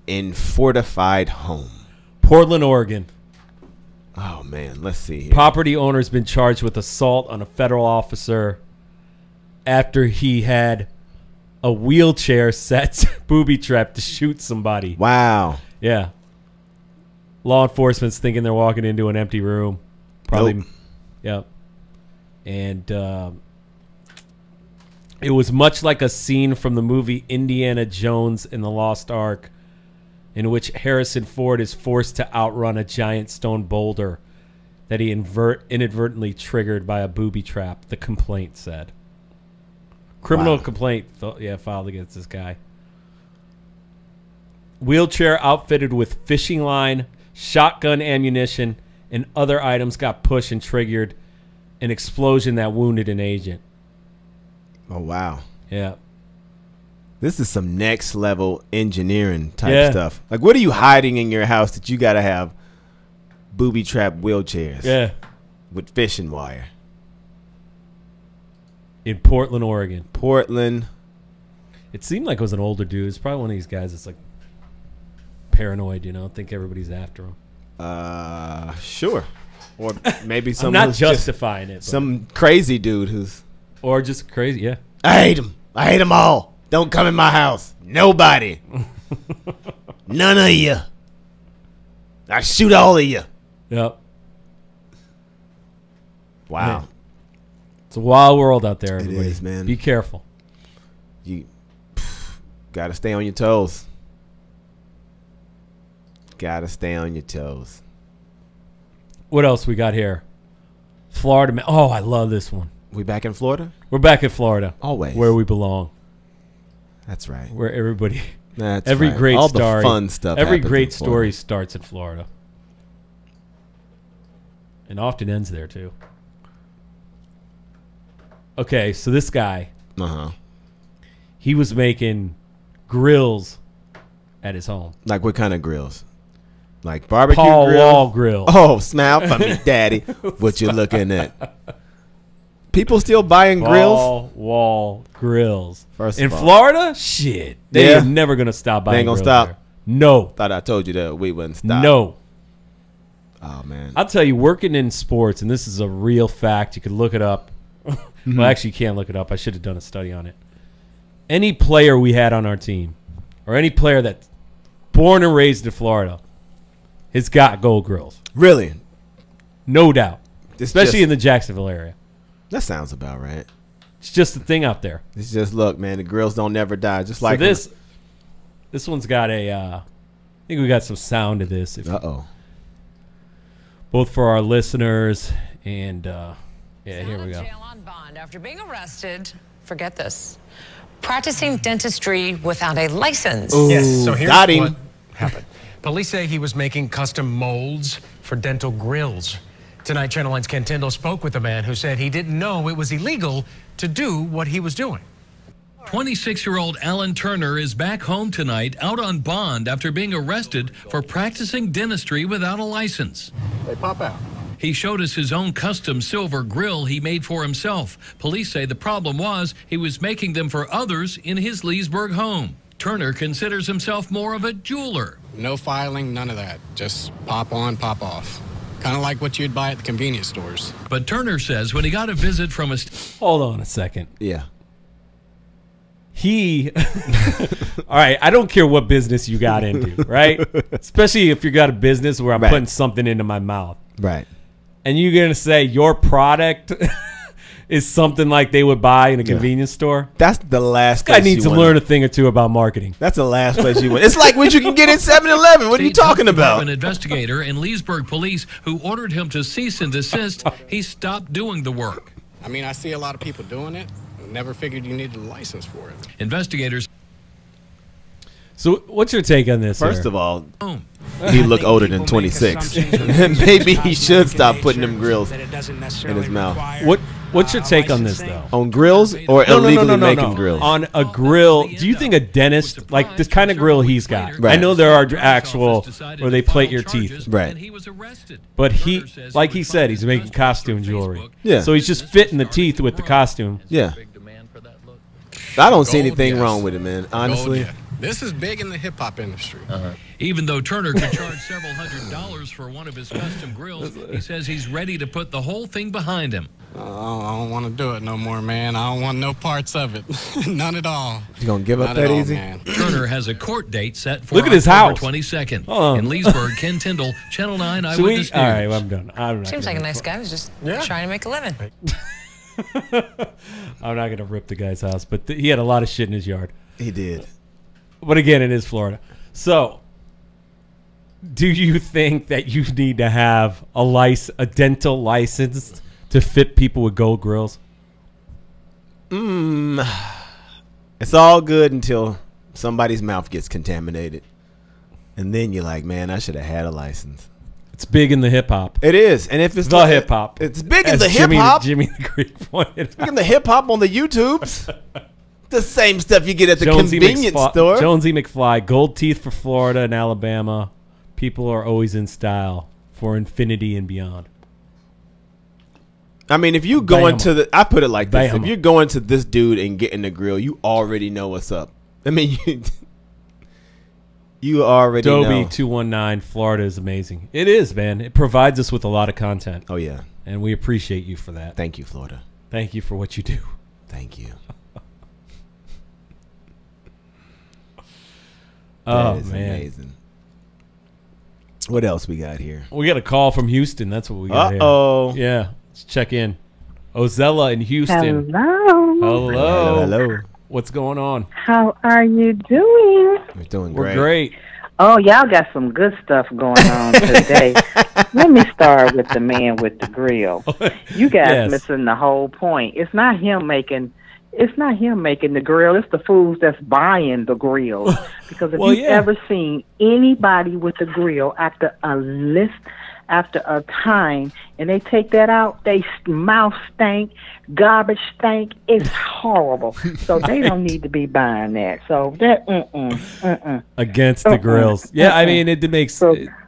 in fortified home. Portland, Oregon. Oh, man, let's see here. Property owner's been charged with assault on a federal officer after he had a wheelchair set booby trap to shoot somebody. Wow. Yeah. Law enforcement's thinking they're walking into an empty room. Probably. Nope. Yep. And it was much like a scene from the movie Indiana Jones and the Lost Ark, in which Harrison Ford is forced to outrun a giant stone boulder that he inadvertently triggered by a booby trap, the complaint said. Criminal complaint filed against this guy. Wheelchair outfitted with fishing line, shotgun ammunition, and other items got pushed and triggered an explosion that wounded an agent. Oh, wow. Yeah. This is some next level engineering type stuff. Like, what are you hiding in your house that you got to have booby trap wheelchairs? Yeah. With fishing wire. in Portland, Oregon. Portland. It seemed like it was an older dude. It's probably one of these guys that's like paranoid, think everybody's after him. Sure. Or maybe some. I'm not justifying it. Some crazy dude who's. Or just crazy, yeah. I hate him. I hate them all. Don't come in my house. Nobody. None of you. I shoot all of you. Yep. Wow. Man. It's a wild world out there, everybody. It is, man. Be careful. You got to stay on your toes. Got to stay on your toes. What else we got here? Florida man. Oh, I love this one. We back in Florida? We're back in Florida. Always. Where we belong. That's right. Where everybody. That's every right. great all story. The fun stuff. Every great story starts in Florida. And often ends there, too. Okay, so this guy. He was making grills at his home. Like what kind of grills? Like barbecue Paul grill? Wall grill. Oh, smile for me, daddy. What you looking at? People still buying grills? Paul Wall grills. First in of all. Florida? Shit. They are never going to stop buying grills. They ain't going to stop? There. No. Thought I told you that we wouldn't stop. No. Oh, man. I'll tell you, working in sports, and this is a real fact. You can look it up. Well, actually, you can't look it up. I should have done a study on it. Any player we had on our team, or any player that's born and raised in Florida, has got gold grills. Really? No doubt. Especially in the Jacksonville area. That sounds about right. It's just the thing out there. It's just, look, man, the grills don't never die. Just like this one's got a, I think we got some sound to this. Uh-oh. Both for our listeners and, yeah, here we go. Jail on bond after being arrested, forget this, practicing dentistry without a license. Ooh, yes, so here's got him. what happened. Police say he was making custom molds for dental grills. Tonight, Channel 9's Ken Tyndall spoke with a man who said he didn't know it was illegal to do what he was doing. 26-year-old Alan Turner is back home tonight out on bond after being arrested for practicing dentistry without a license. They pop out. He showed us his own custom silver grill he made for himself. Police say the problem was he was making them for others in his Leesburg home. Turner considers himself more of a jeweler. No filing, none of that. Just pop on, pop off. Kind of like what you'd buy at the convenience stores. But Turner says when he got a visit from a... Hold on a second. Yeah. All right, I don't care what business you got into, right? Especially if you got a business where I'm putting something into my mouth. Right. And you're going to say your product is something like they would buy in a convenience store? That's the last place. This guy needs to learn a thing or two about marketing. That's the last place you went. It's like what you can get at 7-Eleven. What are you talking about? An investigator in Leesburg police who ordered him to cease and desist, he stopped doing the work. I mean, I see a lot of people doing it. Never figured you needed a license for it. Investigators. So what's your take on this? First of all, he look older than 26. Maybe he should stop putting them grills in his mouth. What's your take on this, though? On grills or illegally making grills? On a grill, do you think a dentist, like this kind of grill he's got, Right. I know there are actual where they plate your teeth. Right. But he, like he said, he's making costume jewelry. Yeah. So he's just fitting the teeth with the costume. Yeah. I don't see anything wrong with it, man. Honestly. Gold, yeah. This is big in the hip-hop industry. Even though Turner could charge several $100s for one of his custom grills, he says he's ready to put the whole thing behind him. I don't want to do it no more, man. I don't want no parts of it. None at all. You gonna give up Not that at all, easy? man. Turner has a court date set for Look at his October house. 22nd. In Leesburg, Ken Tyndall, Channel 9 Eyewitness News. All right, well, I'm done. I'm not Seems like a nice guy who's just trying to make a living. I'm not going to rip the guy's house, but he had a lot of shit in his yard. He did. But again, it is Florida. So, do you think that you need to have a dental license to fit people with gold grills? It's all good until somebody's mouth gets contaminated. And then you're like, man, I should have had a license. It's big in the hip hop. It is. And if it's the hip hop. It's big in the hip hop. Jimmy the Greek pointed. Big in the hip hop on the YouTubes. The same stuff you get at the convenience store. Jonesy McFly, gold teeth for Florida and Alabama. People are always in style for infinity and beyond. I mean, if you go into the, I put it like this: Bam. if you're going to this dude and getting the grill, you already know what's up. I mean, you already Dobie know. 219, Florida is amazing. It is, man. It provides us with a lot of content. Oh yeah, and we appreciate you for that. Thank you, Florida. Thank you for what you do. Thank you. Oh, that is man. amazing. What else we got here? We got a call from Houston. That's what we got Uh-oh. here. Yeah. Let's check in. Ozella in Houston. Hello. Hello. What's going on? How are you doing? We're doing We're great. Oh, y'all got some good stuff going on today. Let me start with the man with the grill. You guys Yes. missing the whole point. It's not him making the grill. It's the fools that's buying the grill. Because if Well, you've yeah. ever seen anybody with a grill after a time, and they take that out, they mouth stank, garbage stank. It's horrible. So they don't need to be buying that. So that Against the grills. Yeah, I mean, it makes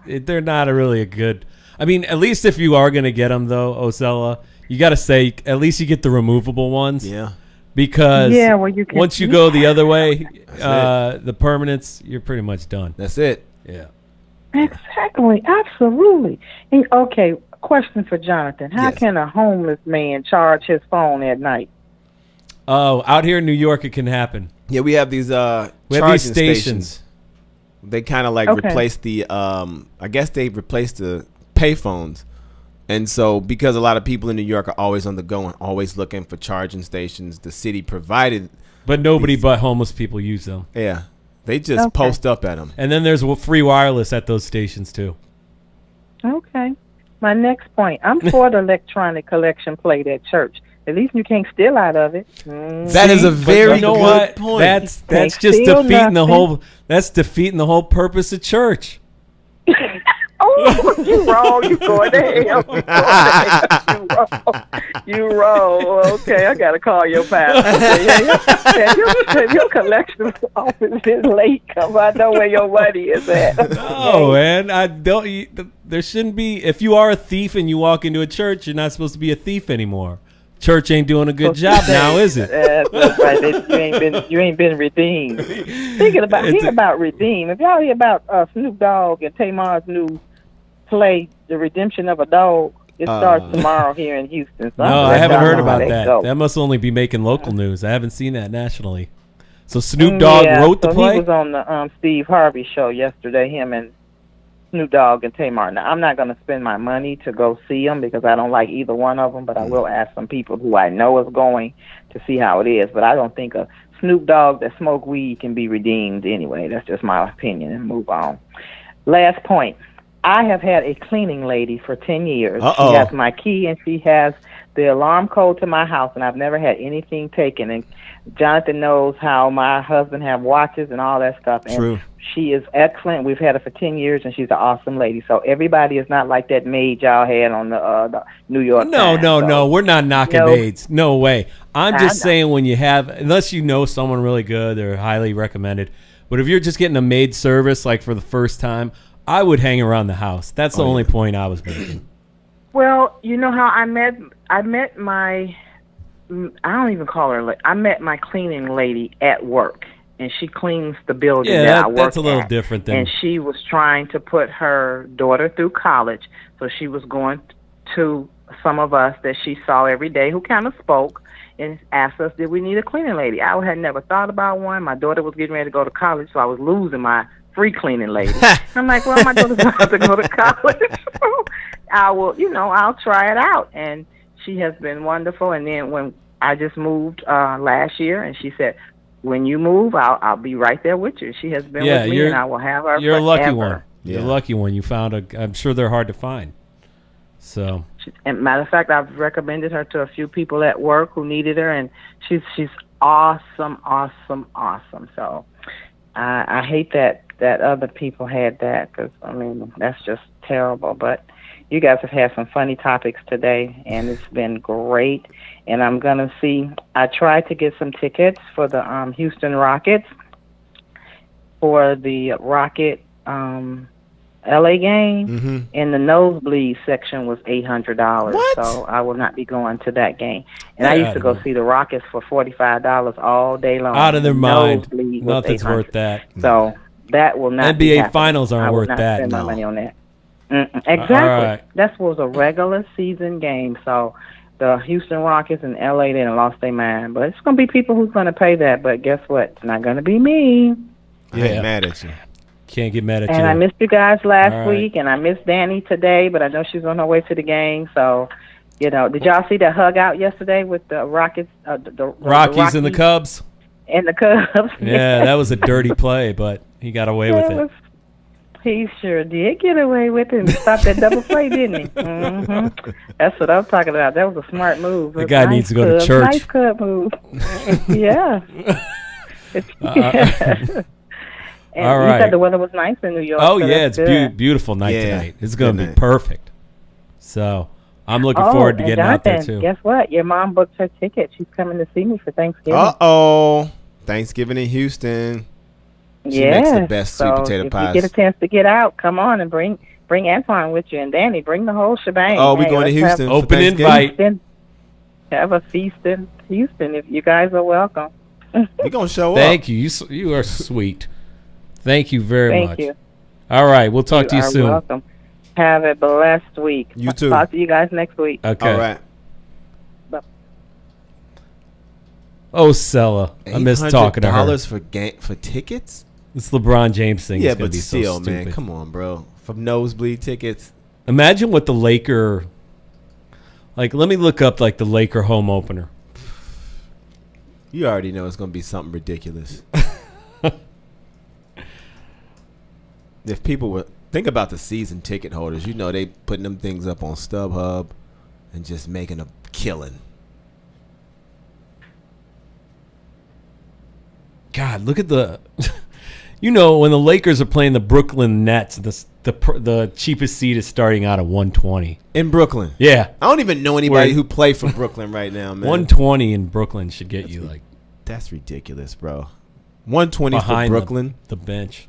they're not really a good. I mean, at least if you are going to get them, though, Ozella, you got to say at least you get the removable ones. Yeah. Because you can, once you go the other way, the permanents, you're pretty much done. That's it. Yeah. Exactly, absolutely. And, okay, question for Jonathan: how can a homeless man charge his phone at night? Oh, out here in New York, it can happen. Yeah, we have these charging stations. They kind of like replaced the I guess they replaced the payphones. And so because a lot of people in New York are always on the go and always looking for charging stations, the city provided. But nobody but homeless people use them. Yeah. They just post up at them. And then there's free wireless at those stations, too. Okay. My next point: I'm for the electronic collection plate at church. At least you can't steal out of it. That is a very good point. That's Can't just steal defeating the nothing. whole. That's defeating the whole purpose of church. Oh, you wrong. You going to hell. You wrong. Okay, I got to call your pastor. Yeah, your collection office is late. Come on, I know where your money is at. No, man. I don't. There shouldn't be. If you are a thief and you walk into a church, you're not supposed to be a thief anymore. Church ain't doing a good job now, is it? That's right. You ain't been redeemed. Hear about redeemed. If y'all hear about Snoop Dogg and Tamar's new play, The Redemption of a Dog, it starts tomorrow here in Houston. So No, I haven't heard about that. Go. That must only be making local news. I haven't seen that nationally. So Snoop Dogg wrote the play? He was on the Steve Harvey show yesterday, him and Snoop Dogg and Tamar. Now, I'm not going to spend my money to go see them because I don't like either one of them, but I will ask some people who I know is going to see how it is. But I don't think a Snoop Dogg that smoke weed can be redeemed anyway. That's just my opinion, and move on. Last point. I have had a cleaning lady for 10 years. Uh-oh. She has my key, and she has the alarm code to my house, and I've never had anything taken. And Jonathan knows how my husband have watches and all that stuff. And True. she is excellent. We've had her for 10 years, and she's an awesome lady. So everybody is not like that maid y'all had on the New York Times. No. We're not knocking maids. No way. I'm just know. saying when you have, unless you know someone really good, they're highly recommended. But if you're just getting a maid service like for the first time, I would hang around the house. That's the only point I was making. Well, you know how I met my, I don't even call her, I met my cleaning lady at work, and she cleans the building that I work at. That's a little different than. And she was trying to put her daughter through college, so she was going to some of us that she saw every day who kind of spoke and asked us, did we need a cleaning lady? I had never thought about one. My daughter was getting ready to go to college, so I was losing my free cleaning lady. I'm like, well, my daughter's about to go to college. I'll try it out. And she has been wonderful. And then when I just moved last year, and she said, when you move, I'll be right there with you. She has been with me, and I will have her You're forever. a lucky one. You're a lucky one. You found I'm sure they're hard to find. So. And matter of fact, I've recommended her to a few people at work who needed her, and she's awesome. So I hate that other people had that, because, I mean, that's just terrible. But you guys have had some funny topics today, and it's been great. And I'm going to see, I tried to get some tickets for the Houston Rockets, for the Rocket LA game, Mm-hmm. and the nosebleed section was $800. What? So I will not be going to that game. And I Get used outta to go here. see the Rockets for $45 all day long. Out of their mind. Nosebleed was Nothing's $800. worth that. So that will not be NBA happening. finals aren't I will worth not that. spend my No. money on that. Exactly. All right. That was a regular season game. So the Houston Rockets and LA, they done lost their mind. But it's going to be people who's going to pay that. But guess what? It's not going to be me. I ain't mad at you. Can't get mad at you. And I missed you guys last All right. week, and I missed Dani today, but I know she's on her way to the game. So, did y'all see that hug out yesterday with the Rockets? The Rockies and the Cubs. And the Cubs. Yeah, that was a dirty play, but he got away with it. He sure did get away with it and stop that double play, didn't he? That's what I'm talking about. That was a smart move. The guy needs to go to church. Nice Cub move. Yeah. And All you right. said the weather was nice in New York. Oh, so yeah, it's that's good. beautiful night Yeah. tonight. It's going to Good be night. perfect. So I'm looking forward to and getting out there, Jonathan, too. Guess what? Your mom booked her ticket. She's coming to see me for Thanksgiving. Uh-oh. Thanksgiving in Houston. She makes the best sweet potato if pies. you get a chance to get out, come on and bring Antoine with you and Dani. Bring the whole shebang. Oh, we Hey, going to let's have Houston for Open Thanksgiving? invite. Have a feast in Houston. If you guys are welcome. We going to show up. Thank you. You are sweet. Thank you very Thank much. you. All right, we'll talk to you are soon. Welcome. Have a blessed week. You too. Talk to you guys next week. Okay. All right. Ozella. I miss talking to her. $800 for tickets? This LeBron James thing Yeah, is going but to be still, so stupid. man, come on, bro. From nosebleed tickets. Imagine what the Laker... Like, let me look up, like, the Laker home opener. You already know it's going to be something ridiculous. If people were... Think about the season ticket holders. You know they putting them things up on StubHub and just making a killing. God, look at the... You know, when the Lakers are playing the Brooklyn Nets, the cheapest seat is starting out at $120. In Brooklyn? Yeah. I don't even know anybody who play for Brooklyn right now, man. $120 in Brooklyn should get you, like... That's ridiculous, bro. $120 for behind Brooklyn? the bench.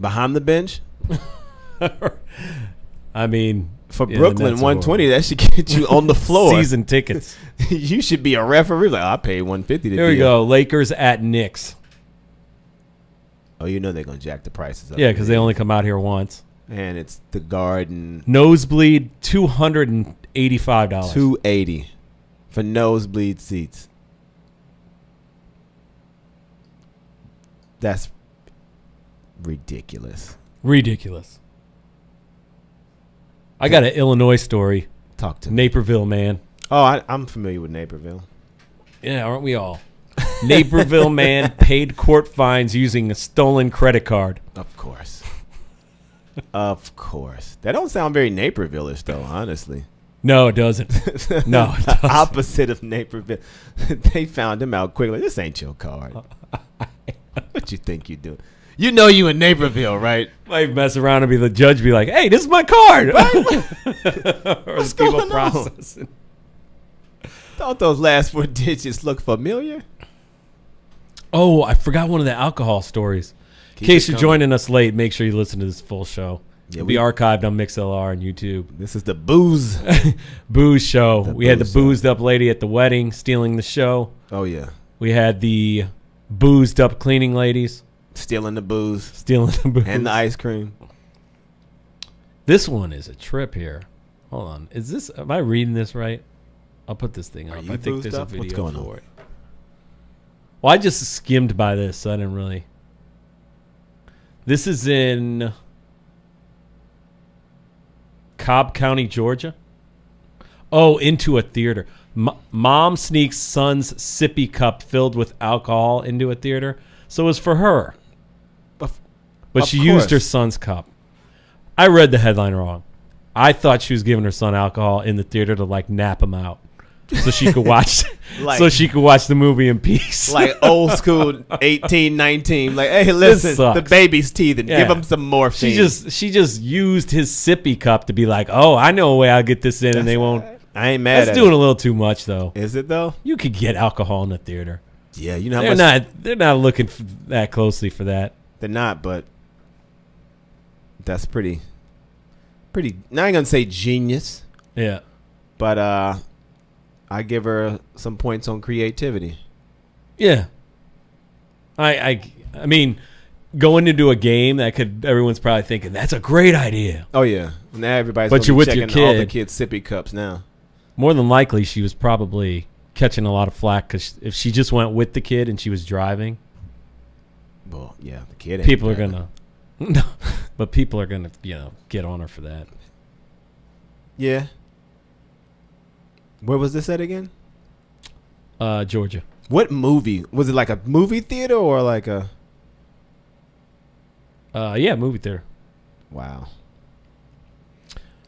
Behind the bench? I mean... For yeah, Brooklyn, that's $120, that should get you on the floor. Season tickets. You should be a referee. Like, I paid $150 to Here we go. Lakers at Knicks. Oh, you know they're going to jack the prices up. Yeah, because they only come out here once. And it's the Garden. Nosebleed, $285. $280 for nosebleed seats. That's ridiculous. Ridiculous. I got an Illinois story. Talk to me. Naperville, man. Oh, I'm familiar with Naperville. Yeah, aren't we all? Naperville man paid court fines using a stolen credit card. Of course. Of course. That don't sound very Naperville-ish, though, honestly. No, it doesn't. No, it doesn't. Opposite of Naperville. They found him out quickly. This ain't your card. What you think you doing? You know you in Naperville, right? Might mess around and be the judge be like, hey, this is my card. Or What's the people going on? processing. Don't those last 4 digits look familiar? Oh, I forgot one of the alcohol stories. In Keep case it you're coming. joining us late, make sure you listen to this full show. Yeah, It'll be archived on MixLR and YouTube. This is the booze. Booze show. We had the booze show. boozed up lady at the wedding stealing the show. Oh, yeah. We had the boozed up cleaning ladies Stealing the booze. stealing the booze. And the ice cream. This one is a trip here. Hold on. Am I reading this right? I'll put this thing up. you I think boozed there's a up? video What's going for on? it. Well, I just skimmed by this, so I didn't really. This is in Cobb County, Georgia. Oh, into a theater. Mom sneaks son's sippy cup filled with alcohol into a theater. So it was for her. But Of she used her course. son's cup. I read the headline wrong. I thought she was giving her son alcohol in the theater to like nap him out. So she could watch Like- so she could watch the movie in peace. Like old school 18, 19. Like, hey, listen, sucks. the baby's teething. Yeah. Give him some morphine. She just used his sippy cup to be like, oh, I know a way I'll get this in and they won't. I ain't mad That's at doing it. a little too much though. Is it though? You could get alcohol in the theater. Yeah, you know how much They're not looking that closely for that. they're not, but That's pretty. Now I'm gonna say genius. Yeah. But I give her some points on creativity. Yeah. I mean, going into a game everyone's probably thinking that's a great idea. Oh yeah. Now everybody's But you're with checking your kid. all the kids' sippy cups now. More than likely, she was probably catching a lot of flack because if she just went with the kid and she was driving, well, yeah, the kid. People are gonna, no, but people are gonna, get on her for that. Yeah. Where was this at again? Georgia. What movie was it? Like a movie theater or like a? Yeah, movie theater. Wow.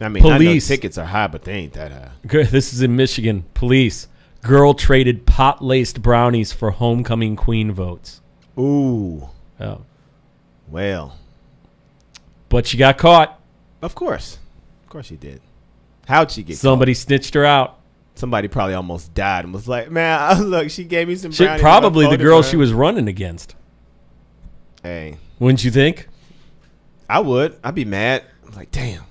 I mean, Police. I know tickets are high, but they ain't that high. This is in Michigan. Police. Girl traded pot-laced brownies for homecoming queen votes. Ooh. Oh. Well. But she got caught. Of course she did. How'd she get Somebody caught? snitched her out. Somebody probably almost died and was like, man, look, she gave me some brownies. Probably the girl she was running against. Hey. Wouldn't you think? I would. I'd be mad. I'm like, damn.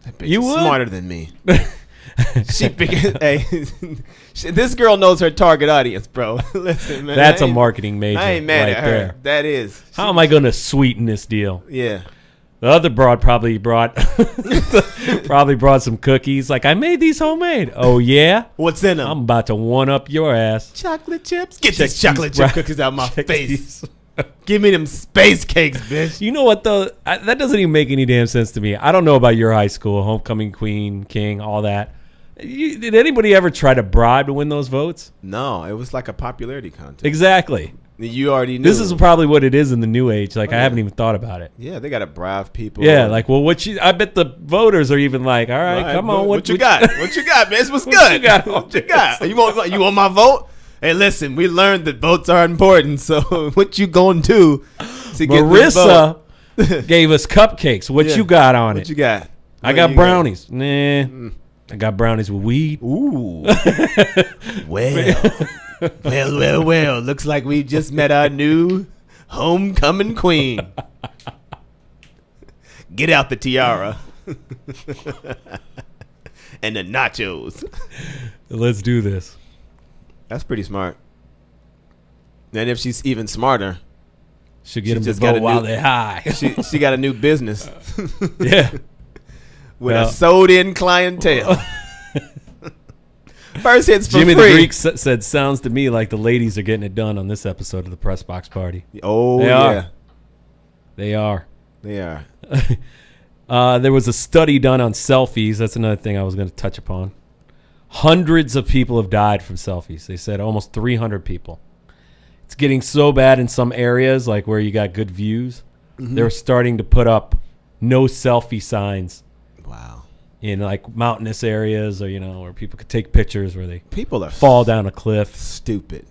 That bitch You is would? smarter than me. Hey, this girl knows her target audience, bro. Listen, man. That's a marketing major. I ain't mad right at her. there. That is. How am I going to sweeten this deal? Yeah. The other broad probably brought some cookies. Like, I made these homemade. Oh, yeah? What's in them? I'm about to one-up your ass. Chocolate chips? Get these chocolate chip cookies out of my face. Give me them space cakes, bitch. You know what, though? That doesn't even make any damn sense to me. I don't know about your high school, homecoming queen, king, all that. Did anybody ever try to bribe to win those votes? No, it was like a popularity contest. Exactly. You already knew. This is probably what it is in the new age. Like, I haven't even thought about it. Yeah, they got to bribe people. Yeah, like, well, I bet the voters are even like, all right, come on. What you got? What you got, man? What's good? You got? What you got? You want my vote? Hey, listen, we learned that votes are important, so what you gonna do to get this vote? Marissa gave us cupcakes. What you got on it? What you got? I got brownies. Nah. I got brownies with weed. Ooh. Well. Looks like we just met our new homecoming queen. Get out the tiara. And the nachos. Let's do this. That's pretty smart. And if she's even smarter, she'll get them to vote while they're high. She got a new business. Yeah. With a sewed-in clientele. First hits for Jimmy free. the Greek said, sounds to me like the ladies are getting it done on this episode of the Press Box Party. Oh, They are. They are. There was a study done on selfies. That's another thing I was going to touch upon. Hundreds of people have died from selfies. They said almost 300 people. It's getting so bad in some areas, like where you got good views. Mm-hmm. They're starting to put up no selfie signs. Wow. In like mountainous areas, or where people could take pictures where they fall down a cliff. Stupid.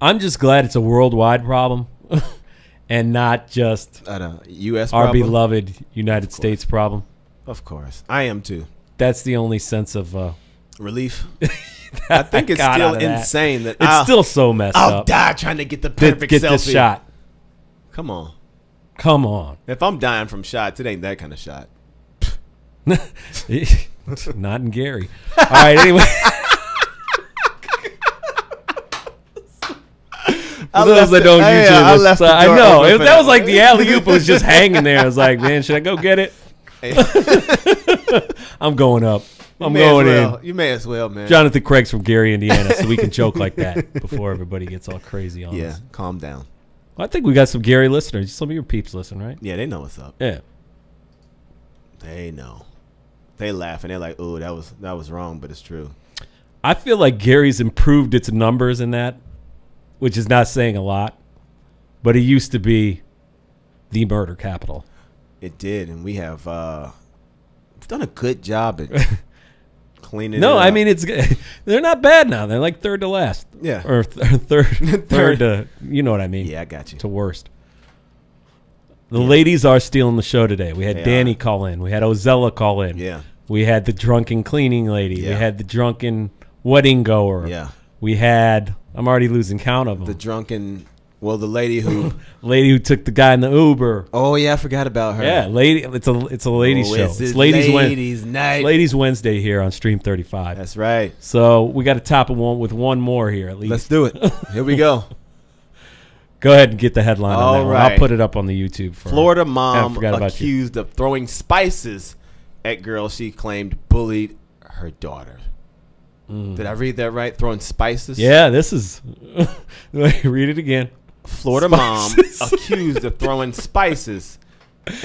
I'm just glad it's a worldwide problem and not just U.S. our problem? beloved United States problem. Of course. I am too. That's the only sense of relief. I think it's still insane that it's still so messed I'll up. die trying to get the perfect get selfie. This shot. Come on. If I'm dying from shots, it ain't that kind of shot. Not in Gary. All right, anyway. For those that don't YouTube this, I know. That was like the alley-oop was just hanging there. I was like, man, should I go get it? I'm going up. I'm going in. You may as well, man. Jonathan Craig's from Gary, Indiana, so we can joke like that before everybody gets all crazy on us. Yeah, calm down. Well, I think we got some Gary listeners. Some of your peeps listen, right? Yeah, they know what's up. Yeah. They know. They laugh and they're like, "Ooh, that was wrong, but it's true." I feel like Gary's improved its numbers in that, which is not saying a lot, but it used to be the murder capital. It did, and we have done a good job at cleaning. No, it up. I mean they're not bad now. They're like third to last. Yeah, or third to, you know what I mean? Yeah, I got you. To worst. The ladies are stealing the show today. We had Dani call in. We had Ozella call in. Yeah. We had the drunken cleaning lady. Yeah. We had the drunken wedding goer. Yeah. We had, I'm already losing count of them. The drunken Well, the lady who took the guy in the Uber. Oh yeah, I forgot about her. Yeah, lady. It's a ladies show. It's ladies night. Ladies Wednesday here on Stream 35. That's right. So we got to top it with one more here at least. Let's do it. Here we go. Go ahead and get the headline on that one. Right. I'll put it up on the YouTube. Florida mom accused of throwing spices at girl she claimed bullied her daughter. Did I read that right? Throwing spices? Yeah, this is. Read it again. Florida mom accused of throwing spices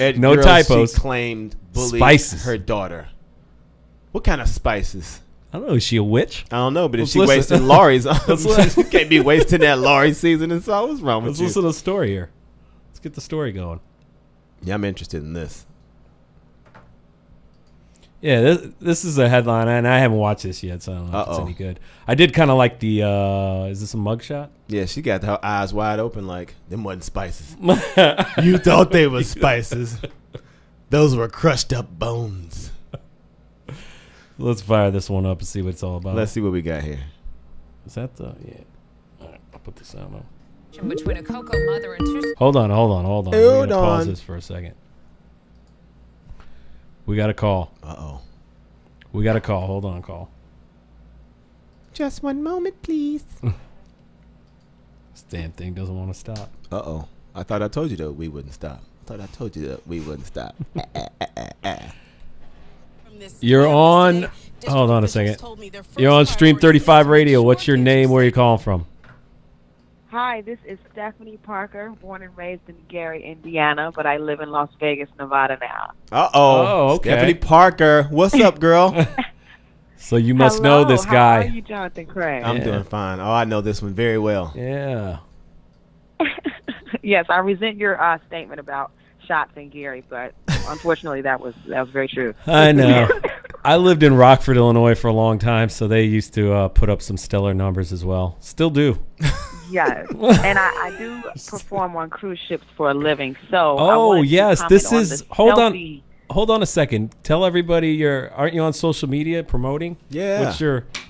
at no girl typos. she claimed bullied her daughter. What kind of spices? I don't know. Is she a witch? I don't know, but if she wasted Laurie's, she can't be wasting that Laurie seasoning sauce. What's wrong with you? Let's listen to the story here. Let's get the story going. Yeah, I'm interested in this. Yeah, this is a headline, and I haven't watched this yet, so I don't know if it's any good. I did kind of like the, is this a mugshot? Yeah, she got her eyes wide open like, them wasn't spices. You thought they were spices. Those were crushed up bones. Let's fire this one up and see what it's all about. Let's see what we got here. Is that the, yeah. All right, I'll put the sound on. Between a cocoa mother and two. Hold on. We're going to pause this for a second. We got a call. Uh-oh. We got a call. Hold on, call. Just one moment, please. This damn thing doesn't want to stop. Uh-oh. I thought I told you that we wouldn't stop. You're on. Hold on a second. You're on Stream 35 Radio. What's your name? Where are you calling from? Hi, this is Stephanie Parker, born and raised in Gary, Indiana, but I live in Las Vegas, Nevada now. Uh-oh. Okay. Stephanie Parker. What's up, girl? So you must know this guy. How are you, Jonathan Craig? I'm doing fine. Oh, I know this one very well. Yeah. Yes, I resent your statement about shots in Gary, but unfortunately that was very true. I know. I lived in Rockford, Illinois for a long time, so they used to put up some stellar numbers as well. Still do. Yes, and I do perform on cruise ships for a living. So yes, this is. Hold selfie. on. Hold on a second. Tell everybody aren't you on social media promoting? Yeah.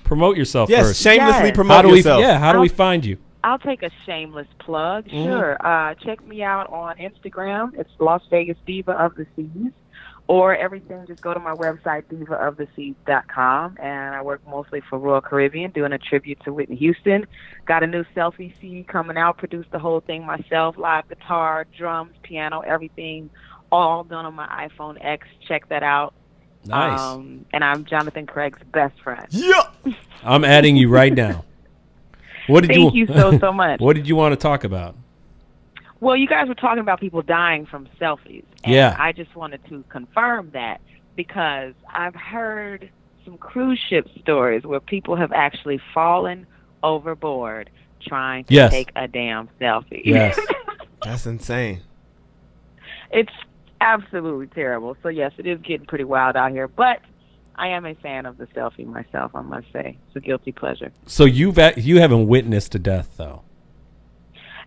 Promote yourself yes, first. Shamelessly promote yourself. How do we find you? I'll take a shameless plug. Sure. Check me out on Instagram. It's Las Vegas Diva of the Seas. Or everything, just go to my website, divaoftheseas.com, and I work mostly for Royal Caribbean, doing a tribute to Whitney Houston. Got a new selfie CD coming out, produced the whole thing myself, live guitar, drums, piano, everything, all done on my iPhone X. Check that out. Nice. And I'm Jonathan Craig's best friend. Yeah. I'm adding you right now. Thank you so much. What did you want to talk about? Well, you guys were talking about people dying from selfies. And yeah. I just wanted to confirm that because I've heard some cruise ship stories where people have actually fallen overboard trying to take a damn selfie. Yes. That's insane. It's absolutely terrible. So, yes, it is getting pretty wild out here. But I am a fan of the selfie myself, I must say. It's a guilty pleasure. So you haven't witnessed a death, though?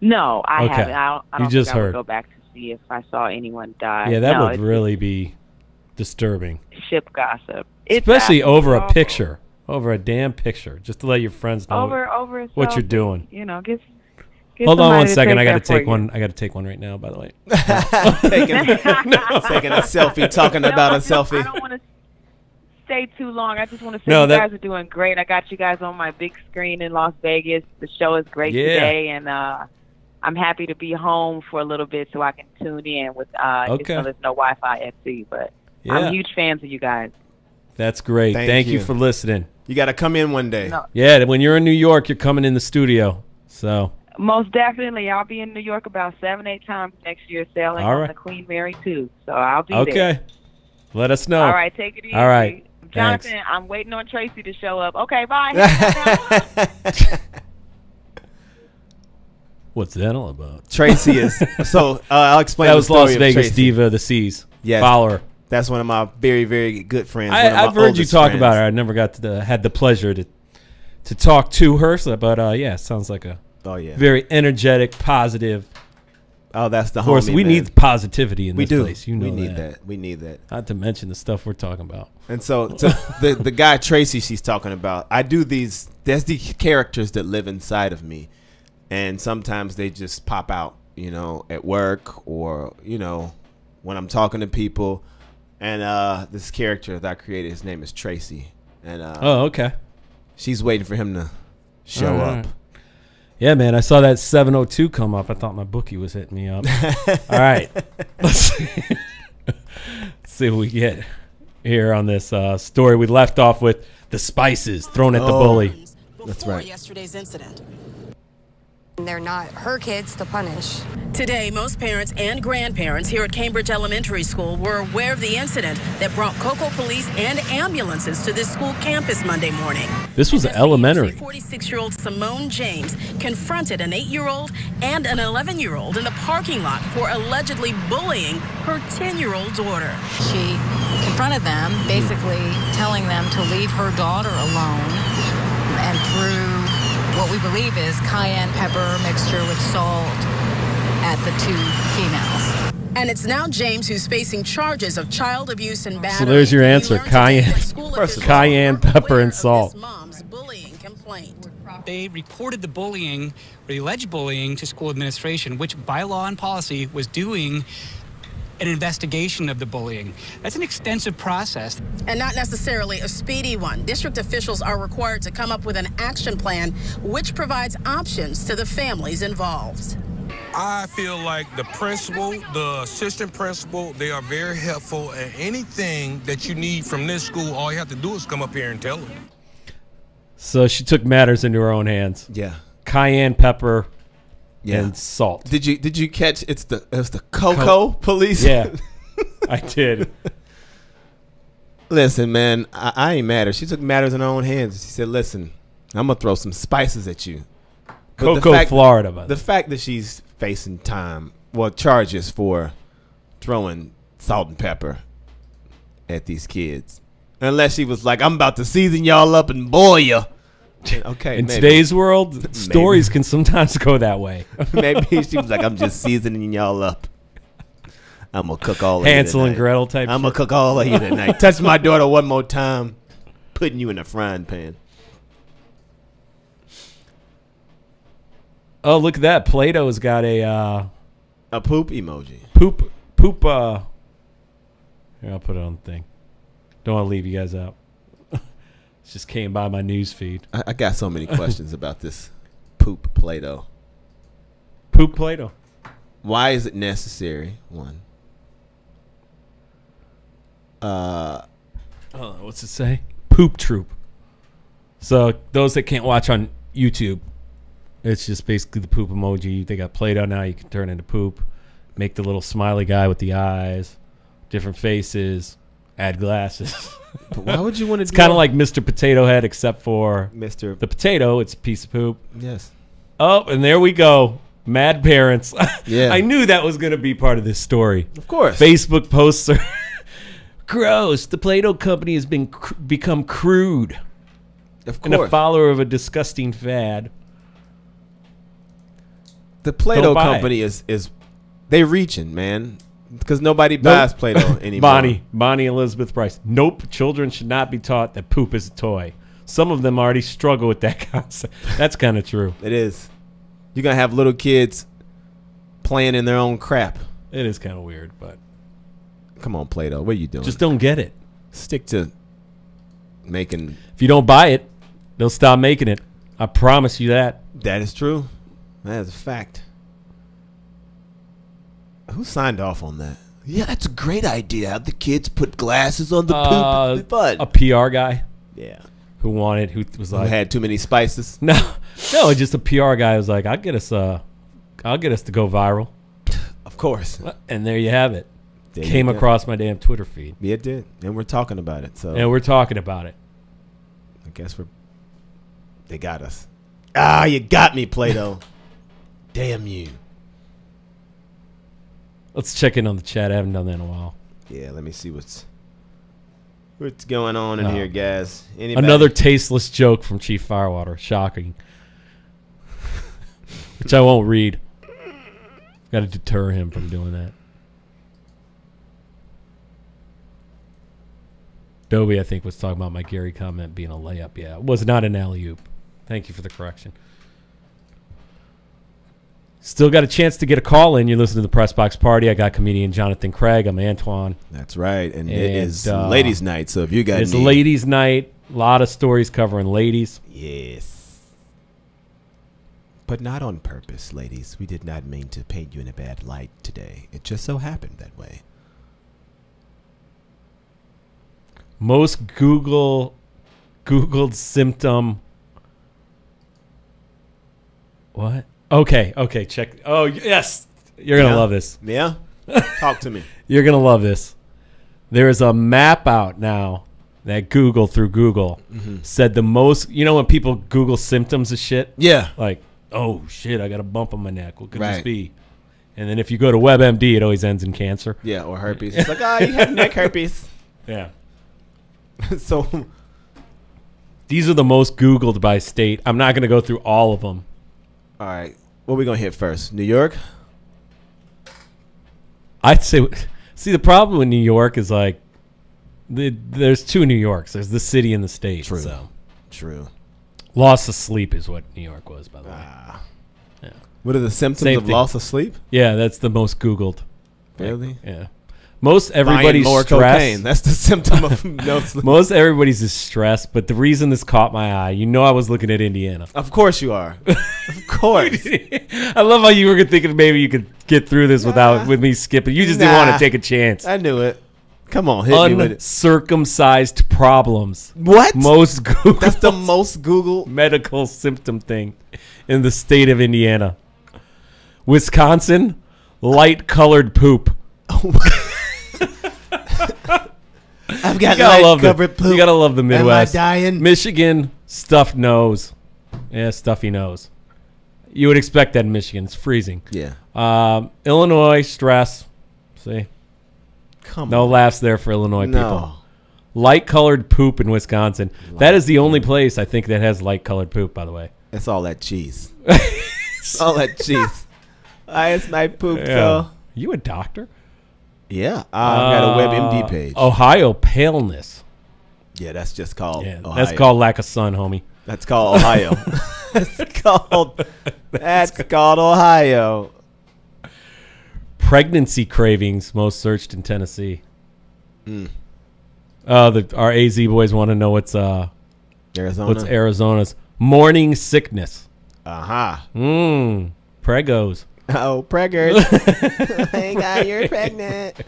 No, I Okay. haven't. I don't just think I heard. would go back to see if I saw anyone die. Yeah, that would really be disturbing. Ship gossip. It's Especially over a awful. picture. Over a damn picture. Just to let your friends know Over a what you're selfie, doing. You know, get Hold on somebody one to second. I take got to that for take you. one. I got to take one right now, by the way. taking a selfie, talking about a selfie. I don't want to stay too long. I just want to say No, you that- guys are doing great. I got you guys on my big screen in Las Vegas. The show is great Yeah. today, and I'm happy to be home for a little bit so I can tune in with Okay. even though there's no Wi-Fi at sea. But Yeah. I'm huge fans of you guys. That's great. Thank you you. for listening. You got to come in one day. No. Yeah, when you're in New York, you're coming in the studio. So Most definitely. I'll be in New York about 7-8 times next year sailing All on right. the Queen Mary 2. So I'll be there. okay. Let us know. All right, take it easy. All right. Jonathan, Thanks. I'm waiting on Tracy to show up. Okay, bye. What's that all about? Tracy is so. I'll explain. That the was story Las of Vegas Tracy. Diva of the Seas. Yes. Follow her. That's one of my very, very good friends. one of my I've heard you oldest talk friends. about her. I never had the pleasure to talk to her. So, but yeah, sounds like a very energetic, positive. Oh, that's the Of course, homie, we man. need positivity in We this do. place. You know we need that. We need that. Not to mention the stuff we're talking about. And so the guy Tracy she's talking about, I do these. There's these characters that live inside of me, And sometimes they just pop out, at work or, when I'm talking to people. And this character that I created, his name is Tracy. And okay. She's waiting for him to show up. Yeah, man, I saw that 702 come up. I thought my bookie was hitting me up. All right. Let's see what we get here on this story. We left off with the spices thrown at the bully. That's right. Yesterday's incident. They're not her kids to punish. Today, most parents and grandparents here at Cambridge Elementary School were aware of the incident that brought Cocoa police and ambulances to this school campus Monday morning. This was elementary. 46-year-old Simone James confronted an 8-year-old and an 11-year-old in the parking lot for allegedly bullying her 10-year-old daughter. She confronted them, basically telling them to leave her daughter alone, and threw what we believe is cayenne pepper mixture with salt at the two females. And it's now James who's facing charges of child abuse and battery. So there's your answer, cayenne pepper and salt. They reported the bullying, or the alleged bullying, to school administration, which by law and policy was doing an investigation of the bullying. That's an extensive process. And not necessarily a speedy one. District officials are required to come up with an action plan which provides options to the families involved. I feel like the principal, the assistant principal, they are very helpful, and anything that you need from this school, all you have to do is come up here and tell them. So she took matters into her own hands. Yeah. Cayenne pepper and salt. Did you catch it was the Cocoa police? Yeah. I did. Listen, man, I ain't mad at her. She took matters in her own hands. She said, listen, I'm going to throw some spices at you. But Cocoa, Florida, by the fact that she's facing charges for throwing salt and pepper at these kids. Unless she was like, I'm about to season y'all up and boil you. Okay. In today's world, stories can sometimes go that way. Maybe she was like, I'm just seasoning y'all up. I'm going to cook all of Hansel you and Gretel type I'm going to cook all of you tonight. Touch my daughter one more time, putting you in a frying pan. Oh, look at that. Play-Doh's got a poop emoji. Poop. Here, I'll put it on the thing. Don't want to leave you guys out. It just came by my news feed. I got so many questions about this poop Play-Doh. Poop Play-Doh. Why is it necessary? One. What's it say? Poop Troop. So those that can't watch on YouTube, it's just basically the poop emoji. They got Play-Doh now. You can turn into poop. Make the little smiley guy with the eyes. Different faces. Add glasses. But why would you want to It's kind of like Mr. Potato Head, except for Mr. the potato. It's a piece of poop. Yes. Oh, and there we go. Mad parents. Yeah. I knew that was going to be part of this story. Of course. Facebook posts are gross. The Play-Doh company has become crude. Of And a course. follower of a disgusting fad. The Play-Doh company is they reaching, man. Because nobody buys Play-Doh anymore. Bonnie Elizabeth Price. Nope. Children should not be taught that poop is a toy. Some of them already struggle with that concept. That's kind of true. It is. You're going to have little kids playing in their own crap. It is kind of weird, but. Come on, Play-Doh. What are you doing? Just don't get it. Stick to making. If you don't buy it, they'll stop making it. I promise you that. That is true. That is a fact. Who signed off on that? Yeah, that's a great idea. Have the kids put glasses on the poop. Fun. A PR guy. Yeah. Who was like, who had too many spices? No, just a PR guy was like, I'll get us to go viral. Of course. And there you have it. There Came across my damn Twitter feed. Yeah, it did. And we're talking about it. So. And we're talking about it. I guess they got us. Ah, you got me, Play-Doh. Damn you. Let's check in on the chat. I haven't done that in a while. Yeah, let me see what's going on in here, guys. Anybody? Another tasteless joke from Chief Firewater. Shocking. Which I won't read. Got to deter him from doing that. Dobie, I think, was talking about my Gary comment being a layup. Yeah, it was not an alley-oop. Thank you for the correction. Still got a chance to get a call in. You're listening to the Press Box Party. I got comedian Jonathan Craig. I'm Antoine. That's right. And it is ladies' night. So if you got it's ladies' night. A lot of stories covering ladies. Yes. But not on purpose, ladies. We did not mean to paint you in a bad light today. It just so happened that way. Most Googled symptom. What? Okay, check. Oh, yes. You're going to love this. Yeah? Talk to me. You're going to love this. There is a map out now that Google, through Google, said the most, when people Google symptoms of shit? Yeah. Like, oh, shit, I got a bump on my neck. What could this be? And then if you go to WebMD, it always ends in cancer. Yeah, or herpes. It's like, you have neck herpes. Yeah. So these are the most Googled by state. I'm not going to go through all of them. All right. What are we going to hit first? New York? I'd say, see, the problem with New York is like, there's two New Yorks. There's the city and the state. True. So. True. Loss of sleep is what New York was, by the way. Yeah. What are the symptoms of loss of sleep? Yeah, that's the most Googled. Really? Yeah. Most everybody's more stressed. Cocaine. That's the symptom of no sleep. Most everybody's is stressed, but the reason this caught my eye, I was looking at Indiana. Of course you are. Of course. I love how you were thinking maybe you could get through this with me skipping. You just didn't want to take a chance. I knew it. Come on, hit me with it. Uncircumcised problems. What? Most Googled. That's the most Googled medical symptom thing in the state of Indiana. Wisconsin, light-colored poop. I've got light-covered poop. You gotta love the Midwest. Am I dying? Michigan, stuffed nose. Yeah, stuffy nose. You would expect that in Michigan. It's freezing. Yeah. Illinois, stress. See? No laughs there for Illinois No. people. Light-colored poop in Wisconsin. That is the only place, I think, that has light-colored poop, by the way. It's all that cheese. It's all that cheese. It's my poop, so. You a doctor? Yeah. I've got a WebMD page. Ohio, paleness. Yeah, that's just called Ohio. That's called lack of sun, homie. That's called Ohio. That's called Ohio. Pregnancy cravings most searched in Tennessee. Our AZ boys want to know what's Arizona's morning sickness. Aha. Pregos. Oh, preggers. Hey, God, you're pregnant.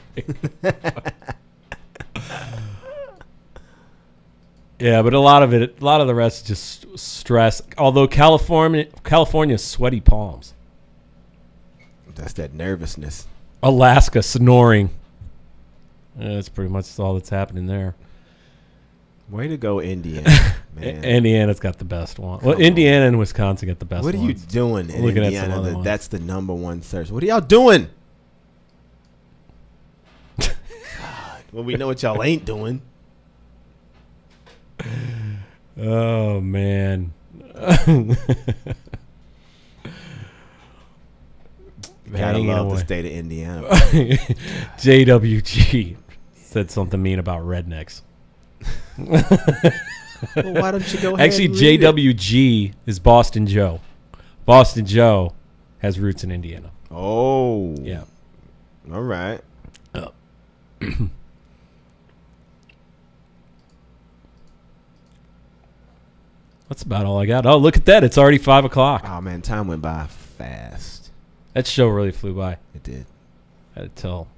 Yeah, but a lot of the rest is just stress. Although California's sweaty palms. That's that nervousness. Alaska, snoring. That's pretty much all that's happening there. Way to go, Indiana. Man. Indiana's got the best one. Well, Indiana and Wisconsin get the best ones. What are you doing in Looking Indiana? That's the number one search. What are y'all doing? God. Well, we know what y'all ain't doing. Oh, man. Gotta love the state of Indiana. JWG said something mean about rednecks. Well, why don't you go ahead Actually, and read JWG is Boston Joe. Boston Joe has roots in Indiana. Oh. Yeah. All right. That's about all I got. Oh, look at that. It's already 5 o'clock. Oh, man. Time went by fast. That show really flew by. It did. I had to tell.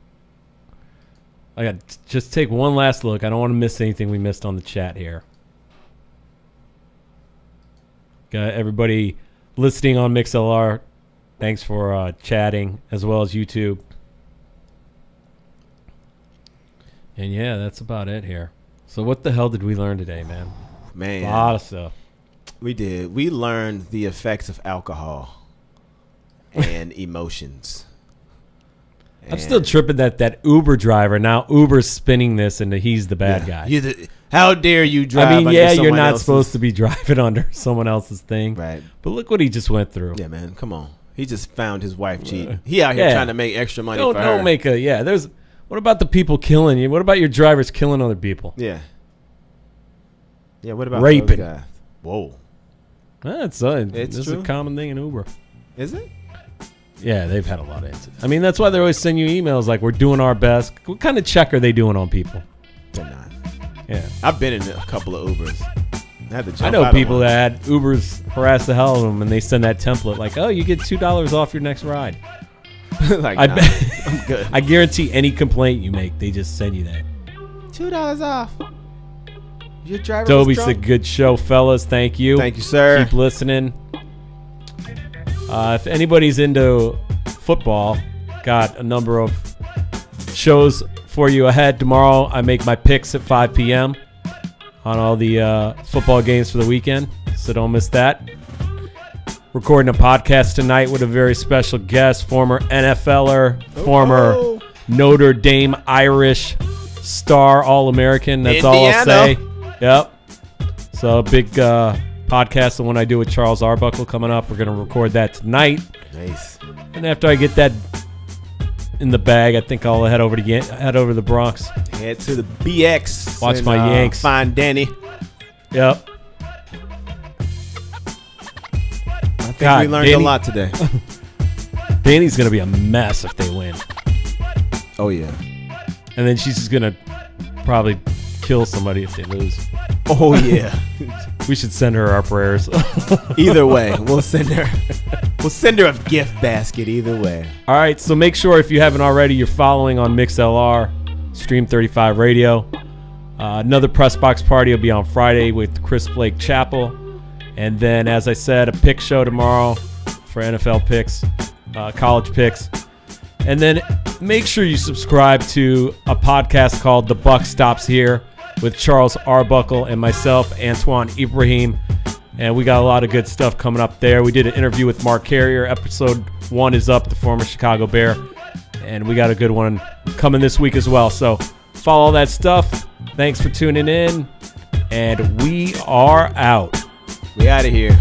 I got to just take one last look. I don't want to miss anything we missed on the chat here. Got everybody listening on MixLR. Thanks for chatting, as well as YouTube. And yeah, that's about it here. So what the hell did we learn today, man? Man. A lot of stuff. We did. We learned the effects of alcohol and emotions. I'm still tripping that Uber driver. Now Uber's spinning this into he's the bad guy. How dare you drive I mean, under yeah, you're someone not else's. supposed to be driving under someone else's thing. Right. But look what he just went through. Yeah, man. Come on. He just found his wife cheating. He out here trying to make extra money for her. Don't make a, there's, what about the people killing you? What about your drivers killing other people? Yeah. Yeah, what about raping? Those guys? Whoa. It's true. a common thing in Uber. Is it? Yeah, they've had a lot of incidents. I mean, that's why they always send you emails like, we're doing our best. What kind of check are they doing on people? They're not. Yeah. I've been in a couple of Ubers. I know people that had Ubers harass the hell out of them, and they send that template like, oh, you get $2 off your next ride. Like, I nah, bet, I'm good. I guarantee any complaint you make, they just send you that. $2 off. Your driver Dobie's was a drunk. good show, fellas. Thank you. Thank you, sir. Keep listening. If anybody's into football, got a number of shows for you ahead. Tomorrow, I make my picks at 5 p.m. on all the football games for the weekend, so don't miss that. Recording a podcast tonight with a very special guest, former NFLer, former Notre Dame Irish star All-American. That's all I'll say. Yep. So a big podcast, the one I do with Charles Arbuckle coming up. We're going to record that tonight. Nice. And after I get that in the bag, I think I'll head over to the Bronx. Head to the BX. Watch and, my Yanks. Find Dani. Yep. I think we learned a lot today. Dani's going to be a mess if they win. Oh, yeah. And then she's just going to probably kill somebody if they lose. Oh, yeah. We should send her our prayers. Either way, we'll send her a gift basket either way. All right, so make sure if you haven't already, you're following on MixLR, Stream 35 Radio. Another press box party will be on Friday with Chris Blake Chappell. And then, as I said, a pick show tomorrow for NFL picks, college picks. And then make sure you subscribe to a podcast called The Buck Stops Here with Charles Arbuckle and myself, Antoine Ibrahim. And we got a lot of good stuff coming up there. We did an interview with Mark Carrier. Episode 1 is up, the former Chicago Bear. And we got a good one coming this week as well. So follow all that stuff. Thanks for tuning in. And we are out. We out of here.